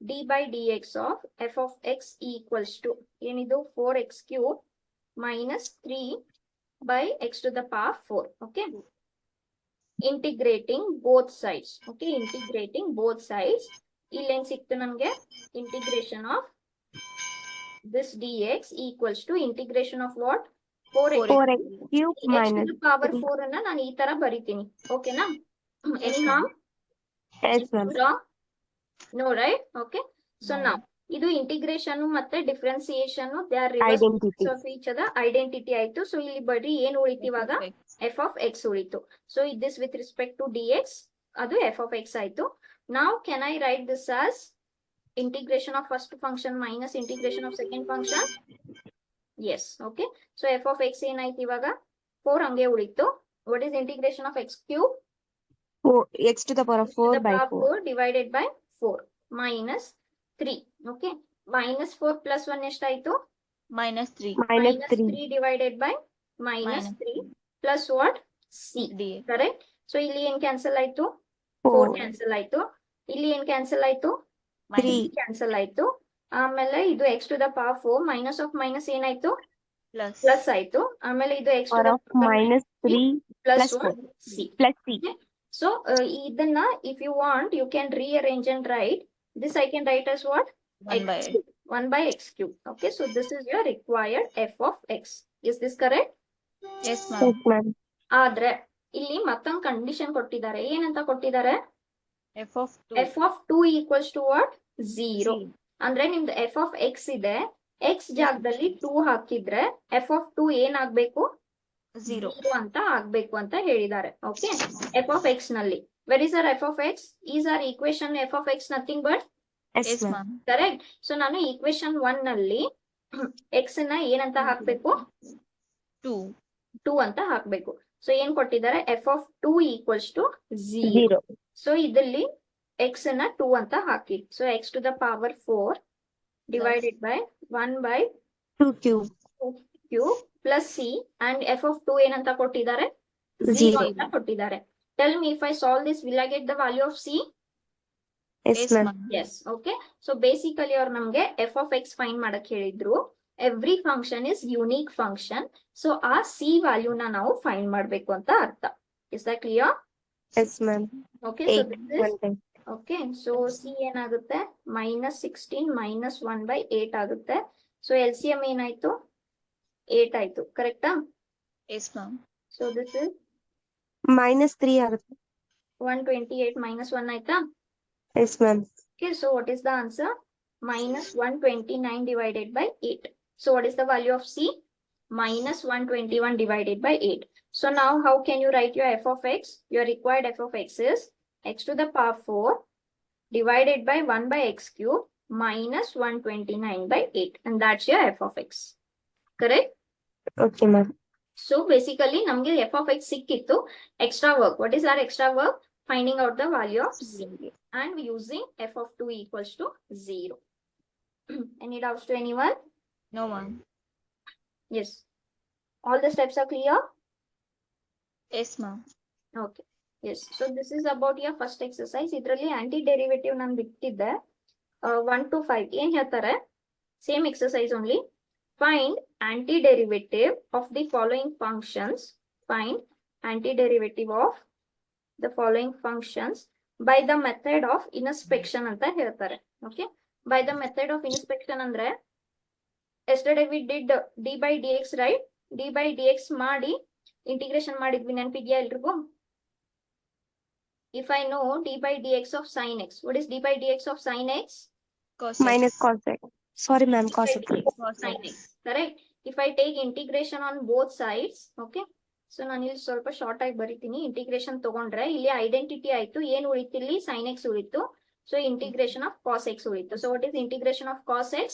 d by dx of f of x equals to ಏನಿದು 4x cube minus 3 by x to the power 4. Okay. Integrating both sides. Okay. Integrating both sides. ಇಲ್ಲೇನ್ ಸಿಕ್ತು ನಮ್ಗೆ integration of this dx equals to integration of what? 4x. 4x cube x to minus the power 3. 4 ಅನ್ನ ನಾನು ಈ ತರ ಬರಿತೀನಿ. ಓಕೆನಾ? Yes, Any ma'am. harm? Yes, ma'am. Wrong? No, right? Okay. So No. now ಇದು ಇಂಟಿಗ್ರೇಷನ್ ಮತ್ತೆ differentiation they are reverse Identity. Of each other identity ಆಯ್ತು. So ಇಲ್ಲಿ ಬರೀ ಏನ್ ಉಳಿತು ಇವಾಗ? f of x ಉಳಿತು. ಸೊ this with respect to dx ಅದು f of x ಆಯ್ತು. Now can I write this as integration of first function minus integration of second function? Yes. Okay. So f of x ಏನಾಯ್ತು ಇವಾಗ? 4 ಹಂಗೆ ಉಳಿತು. What is integration of x cube? X to the power of To 4 the by power 4. 4 divided by 4 minus 3. Okay. Minus 4 plus 1 ಎಷ್ಟಾಯ್ತು? Minus 3. Minus 3. 3 divided by minus Minus 3 plus what? C. dx. Correct. So ಇಲ್ಲಿ ಏನ್ cancel ಆಯ್ತು? 4 4. Cancel ಆಯ್ತು. ಇಲ್ಲಿ ಏನ್ cancel ಆಯ್ತು? 3. Cancel ಆಯ್ತು. ಆಮೇಲೆ ಇದು x to the power 4 minus of minus ಏನಾಯ್ತು? Plus. ಪ್ಲಸ್ ಆಯ್ತು. ಆಮೇಲೆ ಇದು x to Power the of minus 3 plus plus 1 4 c. plus C. So ಇದನ್ನ if you want you can rearrange and write this. I can write as what? 1 by x cube. 1 by x cube. Okay, so this is your required f of x. Is this correct? Yes, ma'am. Yes, ma'am. ಆದ್ರೆ ಇಲ್ಲಿ ಮತ್ತೊಂದು condition ಕೊಟ್ಟಿದ್ದಾರೆ. ಏನಂತ ಕೊಟ್ಟಿದ್ದಾರೆ? f of 2. f of 2 equals to what? 0. ಅಂದ್ರೆ ನಿಮ್ದು f of x ಇದೆ, x ಜಾಗದಲ್ಲಿ 2 ಹಾಕಿದ್ರೆ f of 2 ಏನಾಗ್ಬೇಕು? 0. 0 ಅಂತ ಆಗ್ಬೇಕು ಅಂತ ಹೇಳಿದ್ದಾರೆ. ಓಕೆ, f of x ನಲ್ಲಿ where is our f of x? Is our equation f of x nothing but Yes, Yes, ma'am. ma'am. correct? So ನಾನು ಈಕ್ವೇಶನ್ 1 ನಲ್ಲಿ x ನ ಏನಂತ ಹಾಕ್ಬೇಕು? 2. 2 ಅಂತ ಹಾಕ್ಬೇಕು. ಸೊ ಏನ್ ಕೊಟ್ಟಿದ್ದಾರೆ? f of 2 equals to 0. 0. So ಇದಲ್ಲಿ x ನ 2 ಅಂತ ಹಾಕಿ. So x to the power 4 divided by 1 by 2 cube. 2 cube plus c and f of 2 ಏನಂತ ಕೊಟ್ಟಿದ್ದಾರೆ? 0 0. ಅಂತ ಕೊಟ್ಟಿದ್ದಾರೆ. Tell me if I solve this, will I get the value of c? Yes, Yes, ma'am. ma'am. Yes. Okay. So basically ಅವ್ರು ನಮ್ಗೆ f of x find ಮಾಡಕ್ ಹೇಳಿದ್ರು. Every function is unique function. So ಆ c value ನ ನಾವು find ಮಾಡ್ಬೇಕು ಅಂತ ಅರ್ಥ. Is that clear? Yes, ma'am. Okay. So 8. this is 1 time. okay. So c ಏನಾಗುತ್ತೆ? minus 16 minus 1 by 8 ಆಗುತ್ತೆ. So LCM ಏನಾಯ್ತು? 8 ಆಯ್ತು. ಕರೆಕ್ಟಾ? Yes, ma'am. So this is Minus 3 ಆಗುತ್ತೆ. 128 minus 1 ಆಯ್ತಾ? Yes, ma'am. Okay, so what is the answer? Minus 129 divided by 8. So what is the value of C? Minus 121 divided by 8. So now how can you write your f of x? Your required f of x is x to the power 4 divided by 1 by x cube minus 129 by 8. And that's your f of x. Correct? Okay, ma'am. So basically ನಮ್ಗೆ f of x ಸಿಕ್ಕಿತ್ತು. Extra work. What is our extra work? Finding out the value of c and using f of 2 equals to 0. Any doubts to anyone? No, ma'am. Yes. All the steps are clear? Yes, ma'am. Okay. Yes. So this is about your first exercise. ಇದರಲ್ಲಿ anti-derivative ನಾನು ಬಿಟ್ಟಿದ್ದೆ. 1 to 5. ಏನ್ ಹೇಳ್ತಾರೆ? Same exercise only. Find antiderivative of the following functions. Find antiderivative of the following functions by the method of inspection ಅಂತ ಹೇಳ್ತಾರೆ. Okay. By the method of inspection ಅಂದ್ರೆ yesterday we did d by dx, right? d by dx ಮಾಡಿ integration ಮಾಡಿದ್ವಿ, ನೆನಪಿದ್ಯಾ ಎಲ್ರಿಗೂ? If I know d by dx of sin x, what is d by dx of sin x? Cos Minus x. cos x. Sorry, ma'am. Cos By x. dx Cos sin x. x, correct? If I take integration on both sides, okay? So ನಾನು ಇಲ್ಲಿ ಸ್ವಲ್ಪ short ಆಗಿ ಬರಿತೀನಿ. Integration ತಗೊಂಡ್ರೆ ಇಲ್ಲಿ identity ಆಯ್ತು. ಏನ್ ಉಳಿತು ಇಲ್ಲಿ? sin x ಉಳಿತು. So integration of cos x ಉಳಿತು. So what is integration of cos x?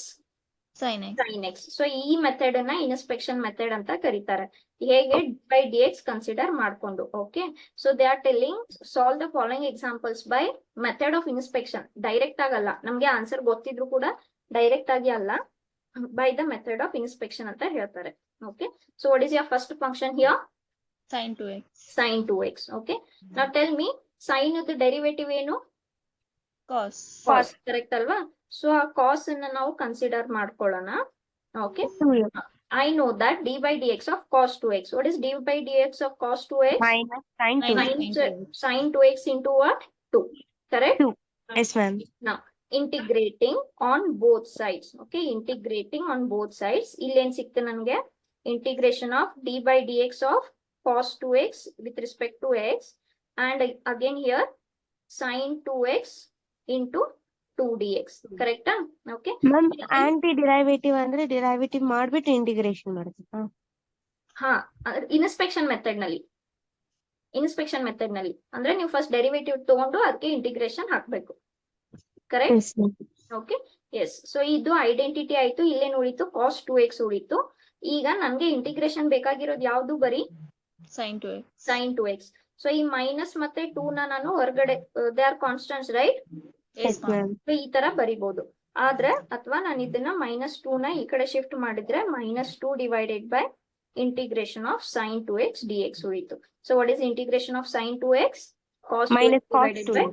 sin x. sin x. So ಈ ಮೆಥಡ್ ಅನ್ನ ಇನ್ಸ್ಪೆಕ್ಷನ್ ಮೆಥಡ್ ಅಂತ ಕರೀತಾರೆ. ಹೇಗೆ ಬೈ ಡಿ ಎಕ್ಸ್ ಕನ್ಸಿಡರ್ ಮಾಡ್ಕೊಂಡು. Okay, so they are telling solve the following examples by method of inspection. Direct ಆಗಲ್ಲ, ನಮ್ಗೆ answer ಗೊತ್ತಿದ್ರು ಕೂಡ ಡೈರೆಕ್ಟ್ ಆಗಿ ಅಲ್ಲ, by the method of inspection ಅಂತ ಹೇಳ್ತಾರೆ. Okay, so what is your first function here? Sin 2x. sin 2x. Okay, now tell me sin the derivative ಏನು? Cos. ಕಾಸ್, correct ಅಲ್ವಾ? ಸೊ ಆ ಕಾಸ್ ಅನ್ನ ನಾವು ಕನ್ಸಿಡರ್ ಮಾಡ್ಕೊಳ್ಳೋಣ. Okay, 2x I know that d by dx of cos 2x. What is d by dx of cos 2x? minus sin 2. Minus Sin 2x into what? 2. Correct? 2. Yes, ma'am. Now, integrating on both sides. Okay, integrating on both sides. Illen sikte nange integration of d by dx of cos 2x with respect to x. And again here, sin 2x into 2dx. Correct? Okay. Ma'am anti derivative ಅಂದ್ರೆ derivative ಮಾಡ್ಬಿಟ್ಟು integration ಮಾಡ್ತೀವಿ. ಹಾ, inspection method ನಲ್ಲಿ, inspection method ನಲ್ಲಿ ಅಂದ್ರೆ ನೀವು first derivative ತಗೊಂಡು ಅದಕ್ಕೆ ಇಂಟಿಗ್ರೇಷನ್ ಹಾಕ್ಬೇಕು. ಕರೆಕ್ಟ್? Okay, yes. ಸೊ ಇದು ಐಡೆಂಟಿಟಿ ಆಯ್ತು. ಇಲ್ಲೇನು ಉಳಿತು? ಕಾಸ್ 2x ಉಳಿತು. ಈಗ ನನ್ಗೆ ಇಂಟಿಗ್ರೇಷನ್ ಬೇಕಾಗಿರೋದು ಯಾವ್ದು? ಬರೀ Sin 2x. sin 2x. So ಈ ಮೈನಸ್ ಮತ್ತೆ 2 ನಾನು ಹೊರಗಡೆ, they are constants, right? Yes, ma'am. ಈ ತರ ಬರಿಬಹುದು. ಆದ್ರೆ ಅಥವಾ ನಾನು ಇದನ್ನ -2 ನ ಈ ಕಡೆ ಶಿಫ್ಟ್ ಮಾಡಿದ್ರೆ -2 divided by integration of sin 2x dx ಉಳಿತು. So what is integration of sin 2x? cos 2x divided by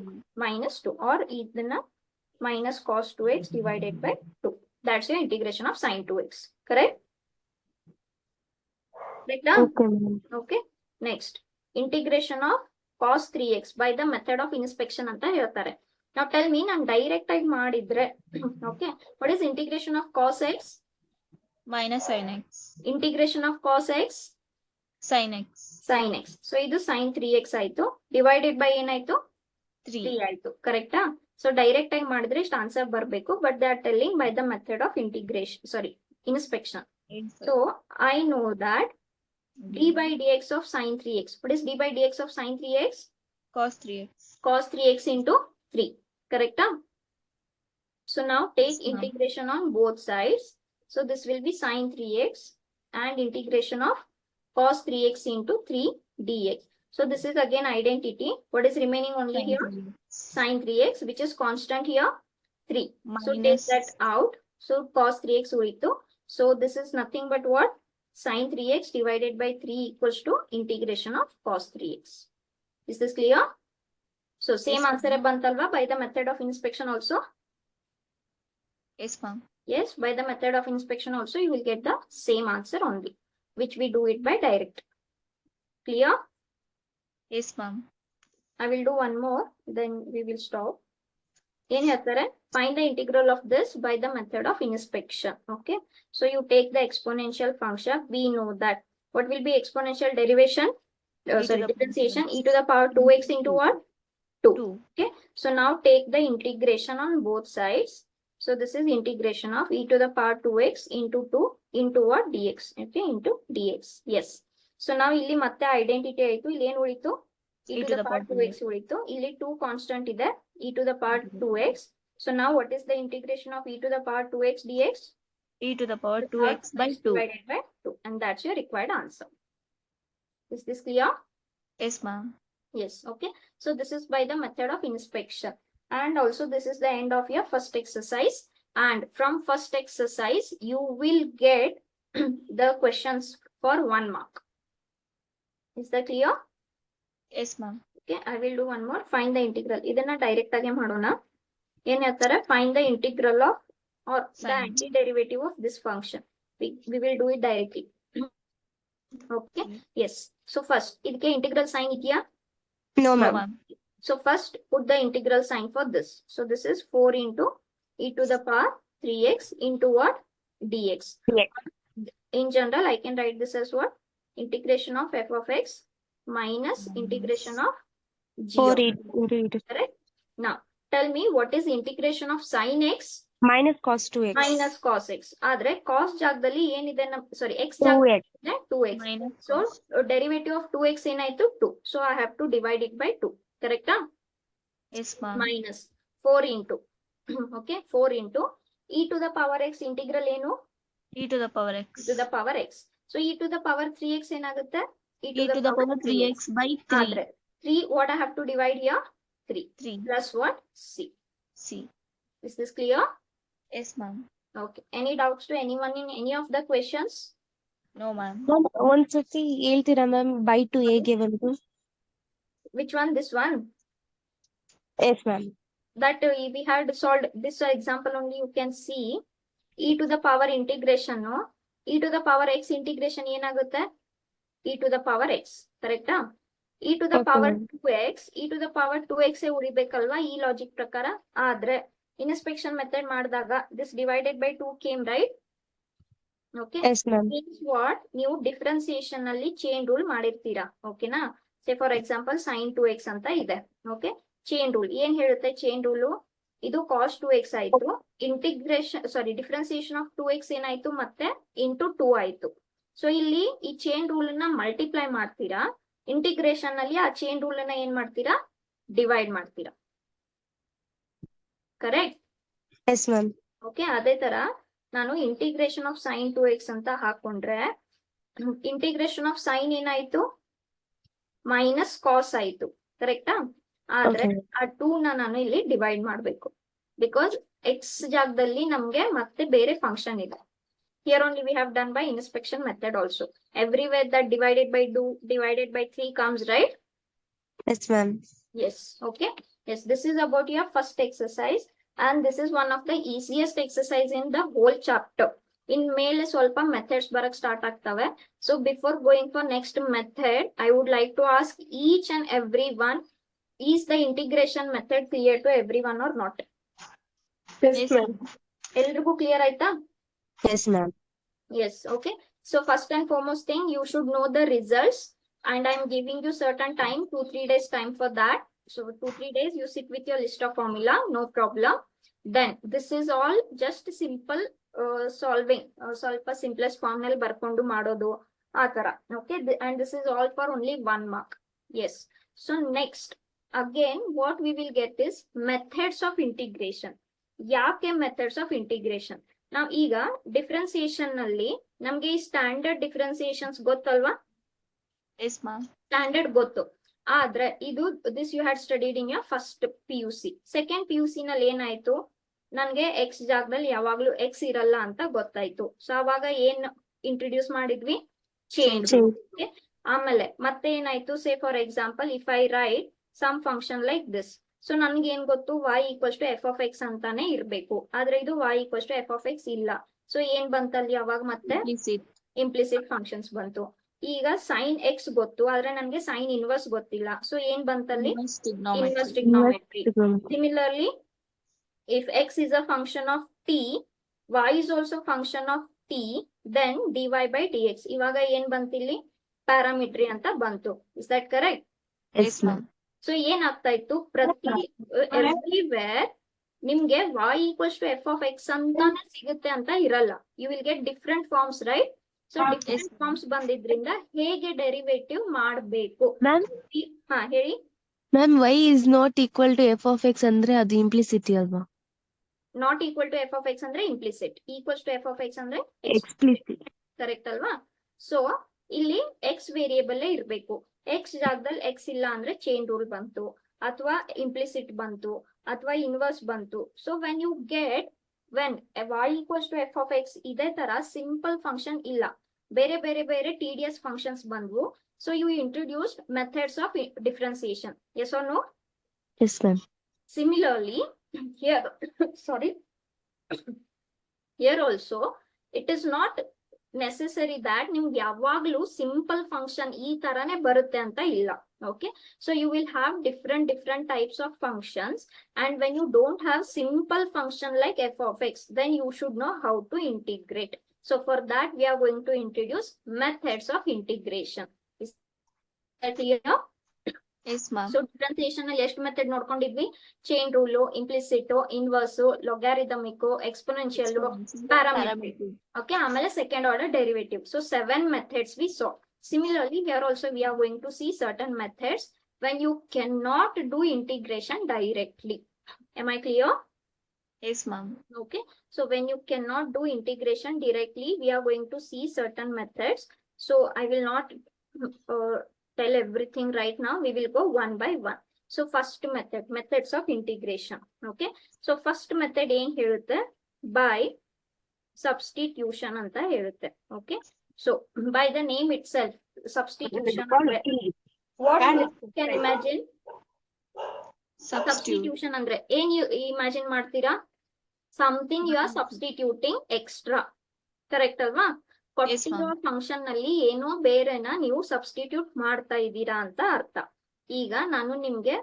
-2, or ಇದನ್ನ minus cos 2x divided by 2. That's your integration of sin 2x. Correct? Right now? Okay, ma'am. Okay. Next, integration of cos 3x by the method of inspection ಅಂತ ಹೇಳ್ತಾರೆ. Now tell me, ನಾನು direct ಆಗಿ ಮಾಡಿದ್ರೆ, okay, what is integration of cos x? Minus sin x. Integration of cos x? Sin x. sin x. So ಇದು sin 3x ಆಯ್ತು, divided by ಏನಾಯ್ತು? 3. 3 ಆಯ್ತು. ಕರೆಕ್ಟಾ? ಸೊ ಡೈರೆಕ್ಟ್ ಆಗಿ ಮಾಡಿದ್ರೆ ಇಷ್ಟು ಆನ್ಸರ್ ಬರಬೇಕು, but they are telling by the method of integration, sorry, inspection. So I know that d by dx of sin 3x. What is d by dx of sin 3x? Cos 3x. Cos 3x into 3. Correct? So now take Yes, ma'am. integration on both sides. So this will be sin 3x and integration of cos 3x into 3 dx. So this is again identity. What is remaining only Sin here? 3x. Sin 3x, which is constant here, 3. So take Minus that out. So cos 3x ಉಳಿತು. So this is nothing but what? Sin 3x divided by 3 equals to integration of cos 3x. Is this clear? So same Yes, answer ma'am. bantalva by the method of inspection also. Yes, ma'am. Yes, by the method of inspection also you will get the same answer only, which we do it by direct. Clear? Yes, ma'am. I will do one more, then we will stop. ಏನ್ ಹೇಳ್ತಾರೆ? Find the integral of this by the method of inspection. Okay, so you take the exponential function. We know that what will be exponential derivation? Sorry, differentiation. E to the power 2x into what? 2. 2. Okay, so now take the integration on both sides. So this is integration of e to the power 2x into 2 into what? Dx. Okay, into dx. Yes. So now ಇಲ್ಲಿ ಮತ್ತೆ identity ಆಯ್ತು. ಇಲ್ಲಿ ಏನು ಉಳಿತು? e to the power 2x ಉಳಿತು. ಇಲ್ಲಿ 2 constant ಇದೆ, e to the power 2x. So now what is the integration of e to the power 2x dx? E to the power 2x by 2. Divided by 2. And that's your required answer. Is this clear? Yes, ma'am. Yes. Okay. So this is by the method of inspection. And also this is the end of your first exercise. And from first exercise, you will get the questions for 1 mark. Is that clear? Yes, ma'am. Okay, I will do one more. Find the integral. ಇದನ್ನ direct ಆಗಿ ಮಾಡೋಣ. ಏನ್ ಹೇಳ್ತಾರೆ? Find the integral of or the Fine. antiderivative of this function. We will do it directly. Okay. Yes. So first, ಇದಕ್ಕೆ integral sign ಇದೆಯಾ? No, No, ma'am. ma'am. So first, put the integral sign for this. So this is 4 into e to the power 3x into what? Dx. Yes. In general, I can write this as what? Integration of f of x minus integration of g 4 of e x. into e to Correct? Now, tell me what is integration of sin x minus cos 2x. minus cos x. ಆದ್ರೆ cos ಜಾಗದಲ್ಲಿ ಏನಿದೆ? ಸಾರಿ, x ಜಾಗದಲ್ಲಿ 2x. 2x. Minus So cos. derivative of 2x ಏನಾಯ್ತು? 2. So I have to divide it by 2. Correct? Yes, ma'am. Minus 4 into okay, 4 into e to the power x integral ಏನು e to the power x. to the power x. So e to the power 3x ಏನಾಗುತ್ತೆ e to the power 3x by 3. ಆದ್ರೆ 3 what I have to divide here 3 3 plus what c. c. Is this clear? Yes, ma'am. Okay. Any doubts to anyone in any of the questions? No, ma'am. Ma'am ಒಂದ್ಸತಿ ಹೇಳ್ತೀರಾ ma'am by two ಹೇಗೆ ಬಂತು? Which one? This one. Yes ma'am. That we had solved this example only. You can see e to the power integration, no? e to the power x integration ಏನಾಗುತ್ತೆ e to the power x, correct? e to the Okay, power ma'am. 2x, e to the power 2x ಉಳಿಬೇಕಲ್ವಾ ಈ logic ಪ್ರಕಾರ. ಆದ್ರೆ inspection method ಮಾಡಿದಾಗ this divided by 2 came, right? Okay. Yes ma'am. Means what? ನೀವು differentiation ಅಲ್ಲಿ chain rule ಮಾಡಿರ್ತೀರಾ, ಓಕೆನಾ? ಸೇ for example sin 2x ಅಂತ ಇದೆ, okay? Chain rule ಏನ್ ಹೇಳುತ್ತೆ? ಚೈನ್ ರೂಲು ಇದು cos 2x ಆಯ್ತು, ಡಿಫ್ರೆನ್ಸಿಯೇಷನ್ ಆಫ್ 2x ಏನಾಯ್ತು ಮತ್ತೆ ಇಂಟು 2 ಆಯ್ತು. ಸೊ ಇಲ್ಲಿ ಈ ಚೈನ್ ರೂಲ್ ನ ಮಲ್ಟಿಪ್ಲೈ ಮಾಡ್ತೀರಾ, ಇಂಟಿಗ್ರೇಷನ್ ಅಲ್ಲಿ ಆ ಚೈನ್ ರೂಲ್ ನ ಏನ್ ಮಾಡ್ತೀರಾ? ಡಿವೈಡ್ ಮಾಡ್ತೀರಾ, ಕರೆಕ್ಟ್? Yes ma'am. ಓಕೆ, ಅದೇ ತರ ನಾನು ಇಂಟಿಗ್ರೇಷನ್ ಆಫ್ sin 2x ಅಂತ ಹಾಕೊಂಡ್ರೆ ಇಂಟಿಗ್ರೇಷನ್ ಆಫ್ sin ಏನಾಯ್ತು? ಮೈನಸ್ ಕಾಸ್ ಆಯ್ತು, ಕರೆಕ್ಟಾ? ಆದ್ರೆ Okay. ಆ 2 ನಾನು ಇಲ್ಲಿ ಡಿವೈಡ್ ಮಾಡ್ಬೇಕು, ಬಿಕಾಸ್ ಎಕ್ಸ್ ಜಾಗದಲ್ಲಿ ನಮ್ಗೆ ಮತ್ತೆ ಬೇರೆ ಫಂಕ್ಷನ್ ಇದೆ. Here only we have done by inspection method also. Everywhere that divided by 2 divided by 3 comes, right? Yes ma'am. Yes. Okay. Yes, this is about your first exercise, and this is one of the easiest exercise in the whole chapter. In ಮೇಲೆ ಸ್ವಲ್ಪ methods ಬರಕ್ start ಆಗ್ತವೆ. So before going for next method, I would like to ask each and every one, is the integration method clear to everyone or not? Yes, ma'am. ಎಲ್ರಿಗೂ clear ಆಯ್ತಾ? Yes ma'am. Yes, okay. So first and foremost thing, you should know the results, and I'm giving you certain time, 2-3 days time for that. So 2-3 days you sit with your list of formula, no problem. Then this is all just simple solving, ಸ್ವಲ್ಪ simplest form ನಲ್ಲಿ ಬರ್ಕೊಂಡು ಮಾಡೋದು ಆ ತರ, okay? And this is all for only 1 mark. Yes. So next, again what we will get is methods of integration. ಯಾಕೆ methods of integration? ನಾವ್ ಈಗ differentiation ನಲ್ಲಿ ನಮ್ಗೆ ಈ ಸ್ಟ್ಯಾಂಡರ್ಡ್ ಡಿಫ್ರೆನ್ಸಿಯೇಷನ್ಸ್ ಗೊತ್ತಲ್ವಾ? Yes, ma'am. ಸ್ಟ್ಯಾಂಡರ್ಡ್ ಗೊತ್ತು, ಆದ್ರೆ ಇದು this you had studied in your first PUC. Second PUC ನಲ್ಲಿ ಏನಾಯ್ತು? ನನ್ಗೆ ಎಕ್ಸ್ ಜಾಗದಲ್ಲಿ ಯಾವಾಗ್ಲೂ ಎಕ್ಸ್ ಇರಲ್ಲ ಅಂತ ಗೊತ್ತಾಯ್ತು. ಸೊ ಅವಾಗ ಏನ್ ಇಂಟ್ರೊಡ್ಯೂಸ್ ಮಾಡಿದ್ವಿ? ಚೈನ್. ಆಮೇಲೆ ಮತ್ತೆ ಏನಾಯ್ತು? Say for example if I write some function like this, so ನನ್ಗೆ ಏನ್ ಗೊತ್ತು? y equals to f of x ಅಂತಾನೆ ಇರ್ಬೇಕು, ಆದ್ರೆ ಇದು y equals to f of x ಇಲ್ಲ. ಸೊ ಏನ್ ಬಂತಲ್ಲಿ ಅವಾಗ? ಮತ್ತೆ Implicit. ಇಂಪ್ಲಿಸಿಟ್ ಫಂಕ್ಷನ್ಸ್ ಬಂತು. ಈಗ ಸೈನ್ ಎಕ್ಸ್ ಗೊತ್ತು, ಆದ್ರೆ ನನ್ಗೆ ಸೈನ್ ಇನ್ವರ್ಸ್ ಗೊತ್ತಿಲ್ಲ. ಸೊ ಏನ್ ಬಂತಲ್ಲಿ? Inverse inverse trigonometry. Trigonometry. Similarly, if x is a function of t, y is also function of t, then dy by dx. ಇವಾಗ ಏನ್ ಬಂತಿಲ್ಲಿ? ಪ್ಯಾರಾಮೀಟ್ರಿ ಅಂತ ಬಂತು. Is that correct? Yes, ma'am. So ಏನಾಗ್ತಾ ಇತ್ತು? ಪ್ರತಿ everywhere ನಿಮ್ಗೆ y equals to f of x ಅಂತಾನೆ ಸಿಗುತ್ತೆ ಅಂತ ಇರಲ್ಲ. You will get different forms, right? So different forms ಬಂದಿದ್ರಿಂದ ಹೇಗೆ ಡೆರಿವೇಟಿವ್ ಮಾಡಬೇಕು? ಮ್ಯಾಮ್ ಹಾ ಹೇಳಿ. Ma'am y is not equal to f of x ಅಂದ್ರೆ ಅದು ಇಂಪ್ಲಿಸಿಟಿ ಅಲ್ವಾ? Not equal to f of x ಅಂದ್ರೆ implicit, equals to f of x ಅಂದ್ರೆ ಎಕ್ಸ್ಪ್ಲಿಸಿಟ್. ಕರೆಕ್ಟ್ ಅಲ್ವಾ? ಸೊ ಇಲ್ಲಿ ಎಕ್ಸ್ ವೇರಿಯೇಬಲ್ ಇರ್ಬೇಕು. ಎಕ್ಸ್ ಜಾಗದಲ್ಲಿ ಎಕ್ಸ್ ಇಲ್ಲ ಅಂದ್ರೆ ಚೈನ್ ರೂಲ್ ಬಂತು, ಅಥವಾ ಇಂಪ್ಲಿಸಿಟ್ ಬಂತು, ಅಥವಾ ಇನ್ವರ್ಸ್ ಬಂತು. So when you get y equals to f of x, ಇದೇ ತರ ಸಿಂಪಲ್ ಫಂಕ್ಷನ್ ಇಲ್ಲ, ಬೇರೆ ಬೇರೆ ಬೇರೆ TDS ಫಂಕ್ಷನ್ಸ್ ಬಂದ್ವು. So you introduced methods of differentiation. Yes or no? Yes ma'am. Similarly, here, sorry, here also, it is not necessary that ನಿಮ್ಗೆ ಯಾವಾಗ್ಲೂ simple function ಈ ತರಾನೇ ಬರುತ್ತೆ ಅಂತ ಇಲ್ಲ. Okay, so you will have different types of functions, and when you don't have simple function like f of x, then you should know how to integrate. So for that we are going to introduce methods of integration. Is that clear? Yes, ma'am. So differentiation ಅಲ್ಲಿ ಎಷ್ಟು method ನೋಡ್ಕೊಂಡಿದ್ವಿ? Chain rule, implicit, inverse, logarithmic, exponential, parametric. Okay, ಆಮೇಲೆ second order derivative. So 7 methods we saw. Similarly, here also we are going to see certain methods when you cannot do integration directly. Am I clear? Yes, ma'am. Okay, so when you cannot do integration directly, we are going to see certain methods. So I will not tell everything right now. We will go one by one. So first method, methods of integration. Okay, so first method ಏನ್ ಹೇಳುತ್ತೆ, by substitution ಅಂತ ಹೇಳುತ್ತೆ. Okay, so by the name itself, substitution ಅಂದ್ರೆ what you can imagine. Substitution ಅಂದ್ರೆ ಏನ್ imagine ಮಾಡ್ತೀರಾ? Something you are substituting extra. Correct ಅಲ್ವಾ? ಕೊಟ್ಟಿರೋ ಫಂಕ್ಷನ್ ನಲ್ಲಿ ಏನೋ ಬೇರೆನ ನೀವು ಸಬ್ಸ್ಟಿಟ್ಯೂಟ್ ಮಾಡ್ತಾ ಇದ್ದೀರಾ ಅಂತ ಅರ್ಥ. ಈಗ ನಾನು ನಿಮ್ಗೆ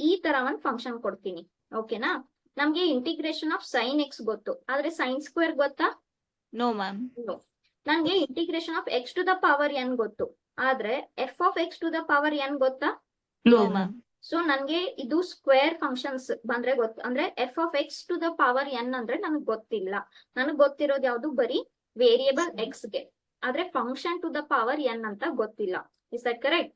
ಈ ತರ ಒಂದು ಫಂಕ್ಷನ್ ಕೊಡ್ತೀನಿ. ಓಕೆನಾ? ನಮ್ಗೆ ಇಂಟಿಗ್ರೇಷನ್ ಆಫ್ ಸೈನ್ ಎಕ್ಸ್ ಗೊತ್ತು, ಆದ್ರೆ ಸೈನ್ ಸ್ಕ್ವೇರ್ ಗೊತ್ತಾ? No, ma'am. ನನ್ಗೆ integration of x to the power n ಗೊತ್ತು, ಆದ್ರೆ f of x to the power n ಗೊತ್ತಾ? No, ma'am. ಸೊ ನನ್ಗೆ ಇದು ಸ್ಕ್ವೇರ್ ಫಂಕ್ಷನ್ಸ್ ಬಂದ್ರೆ ಗೊತ್ತು, ಅಂದ್ರೆ f of x to the power n ಅಂದ್ರೆ ನನಗೆ ಗೊತ್ತಿಲ್ಲ. ನನಗೆ ಗೊತ್ತಿರೋದು ಯಾವ್ದು? ಬರೀ ವೇರಿಯೇಬಲ್ ಎಕ್ಸ್ ಗೆ, ಆದ್ರೆ function to the power n ಅಂತ ಗೊತ್ತಿಲ್ಲ. Is that correct?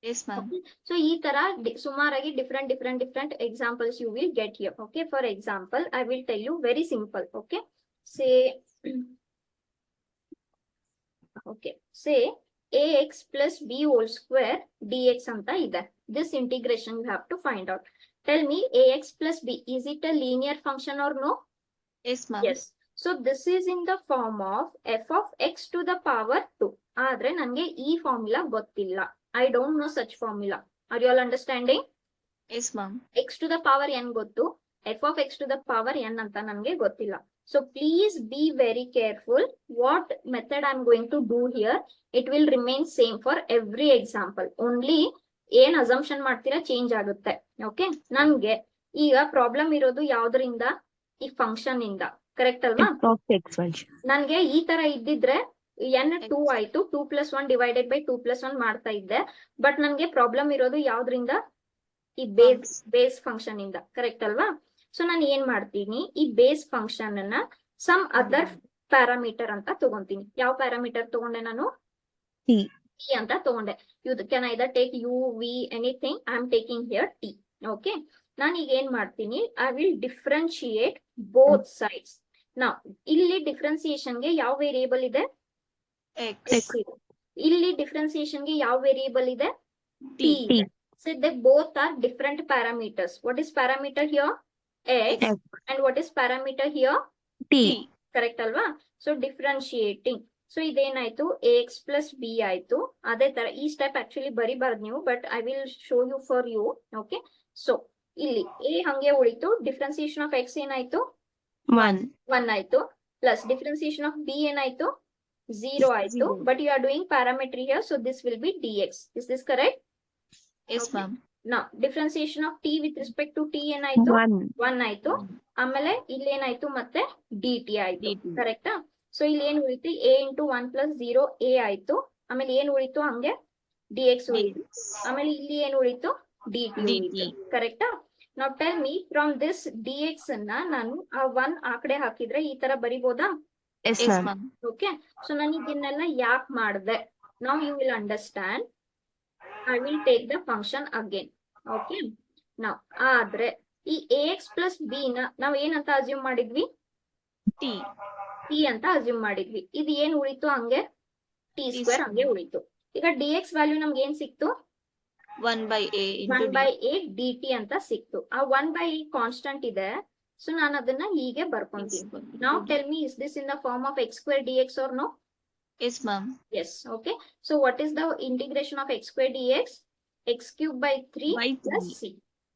Yes, ma'am. So ಈ ತರ ಸುಮಾರಾಗಿ different examples you will get here. Okay, for example I will tell you very simple. Okay, say ax plus b whole square dx anta ide. This integration you have to find out. Tell me, ax plus b, is it a linear function or no? Yes, ma'am. Yes. So this is in the form of f of x to the power 2. Adre nange ee formula gottilla. I don't know such formula. Are you all understanding? Yes, ma'am. x to the power n gottu, f of x to the power n anta nange gottilla. So please be very careful what method I'm going to do here. It will remain same for every example. Only ಏನ್ assumption ಮಾಡ್ತೀರಾ change ಆಗುತ್ತೆ. Okay, ನನ್ಗೆ ಈಗ problem ಇರೋದು ಯಾವ್ದ್ರಿಂದ? ಈ function ಇಂದ. Correct ಅಲ್ವಾ? ನನ್ಗೆ ಈ ತರ ಇದ್ದಿದ್ರೆ n 2 ಆಯ್ತು, 2 + 1 ಡಿವೈಡೆಡ್ ಬೈ 2 + 1 ಮಾಡ್ತಾ ಇದ್ದೆ. ಬಟ್ ನನ್ಗೆ ಪ್ರಾಬ್ಲಮ್ ಇರೋದು ಯಾವ್ದ್ರಿಂದ? ಈ ಬೇಸ್ ಫಂಕ್ಷನ್ ಇಂದ. ಕರೆಕ್ಟ್ ಅಲ್ವಾ? ಸೊ ನಾನು ಏನ್ ಮಾಡ್ತೀನಿ, ಈ ಬೇಸ್ ಫಂಕ್ಷನ್ ಅನ್ನ ಸಮ್ ಅದರ್ ಪ್ಯಾರಾಮೀಟರ್ ಅಂತ ತಗೊಂತೀನಿ. ಯಾವ ಪ್ಯಾರಾಮೀಟರ್ ತಗೊಂಡೆ ನಾನು? ಟಿ ಅಂತ ತಗೊಂಡೆ. You can either take u, v, anything. I am taking here t. Okay, ನಾನು ಈಗ ಏನ್ ಮಾಡ್ತೀನಿ, I will differentiate both sides. ನಾವು ಇಲ್ಲಿ ಡಿಫ್ರೆನ್ಸಿಯೇಷನ್ ಗೆ ಯಾವ ವೇರಿಯೇಬಲ್ ಇದೆ? X. ಇಲ್ಲಿ ಡಿಫ್ರೆನ್ಸಿಯೇಷನ್ ಗೆ ಯಾವ ವೇರಿಯೇಬಲ್ ಇದೆ? T. So they both are different parameters. What is parameter here? X. And what is parameter here? T. Correct alva? So differentiating. So idenaitu ax plus b aitu. Ade tara ee step actually baribaradu ನೀವು, but I will show you for you. Okay, so ಇಲ್ಲಿ a hange ಉಳಿತು, differentiation of x ಏನaitu? 1 ಆಯ್ತು, plus differentiation of b ಏನaitu? 0 ಆಯ್ತು. But you are doing parametry here, so this will be dx. Is this correct? Yes, ma'am. Now differentiation of t with respect to t ಏನಾಯ್ತು? 1 ಆಯ್ತು. ಆಮೇಲೆ ಇಲ್ಲಿ ಏನಾಯ್ತು? ಮತ್ತೆ dt ಆಯ್ತು. ಕರೆಕ್ಟಾ? ಸೊ ಇಲ್ಲಿ ಏನ್ ಉಳಿತು? a into 1 plus 0 a ಆಯ್ತು. ಆಮೇಲೆ ಏನ್ ಉಳಿತು? ಹಂಗೆ dx ಉಳಿತು. ಆಮೇಲೆ ಇಲ್ಲಿ ಏನ್ ಉಳಿತು? dt ಉಳಿತು. ಕರೆಕ್ಟಾ? Now tell me, from this dx ಅನ್ನ ನಾನು ಆ 1 ಆ ಕಡೆ ಹಾಕಿದ್ರೆ ಈ ತರ ಬರಿಬೋದಾ? Yes, ma'am. ಓಕೆ, ಸೊ ನಾನು ಇದನ್ನೆಲ್ಲ ಯಾಕೆ ಮಾಡಿದೆ? Now you will understand. I will take the function again. Okay, now ಆದ್ರೆ ಈ ax plus b ನ ನಾವ್ ಏನಂತ ಅಸ್ಯೂಮ್ ಮಾಡಿದ್ವಿ? t ಅಂತ ಅಸ್ಯೂಮ್ ಮಾಡಿದ್ವಿ. ಇದು ಏನ್ ಉಳಿತು? ಹಂಗೆ t ಸ್ಕ್ವೇರ್ ಹಂಗೆ ಉಳಿತು. ಈಗ dx ವ್ಯಾಲ್ಯೂ ನಮ್ಗೆ ಏನ್ ಸಿಕ್ತು? 1/a dt ಅಂತ ಸಿಕ್ತು. ಆ 1/a ಕಾನ್ಸ್ಟೆಂಟ್ ಇದೆ, ಸೊ ನಾನು ಅದನ್ನ ಹೀಗೆ ಬರ್ಕೊಂತೀನಿ. Now tell me, is this in the form of x square dx or no? Yes, ma'am. Yes. Okay, so what is the integration of x square dx? X cube by 3 plus c.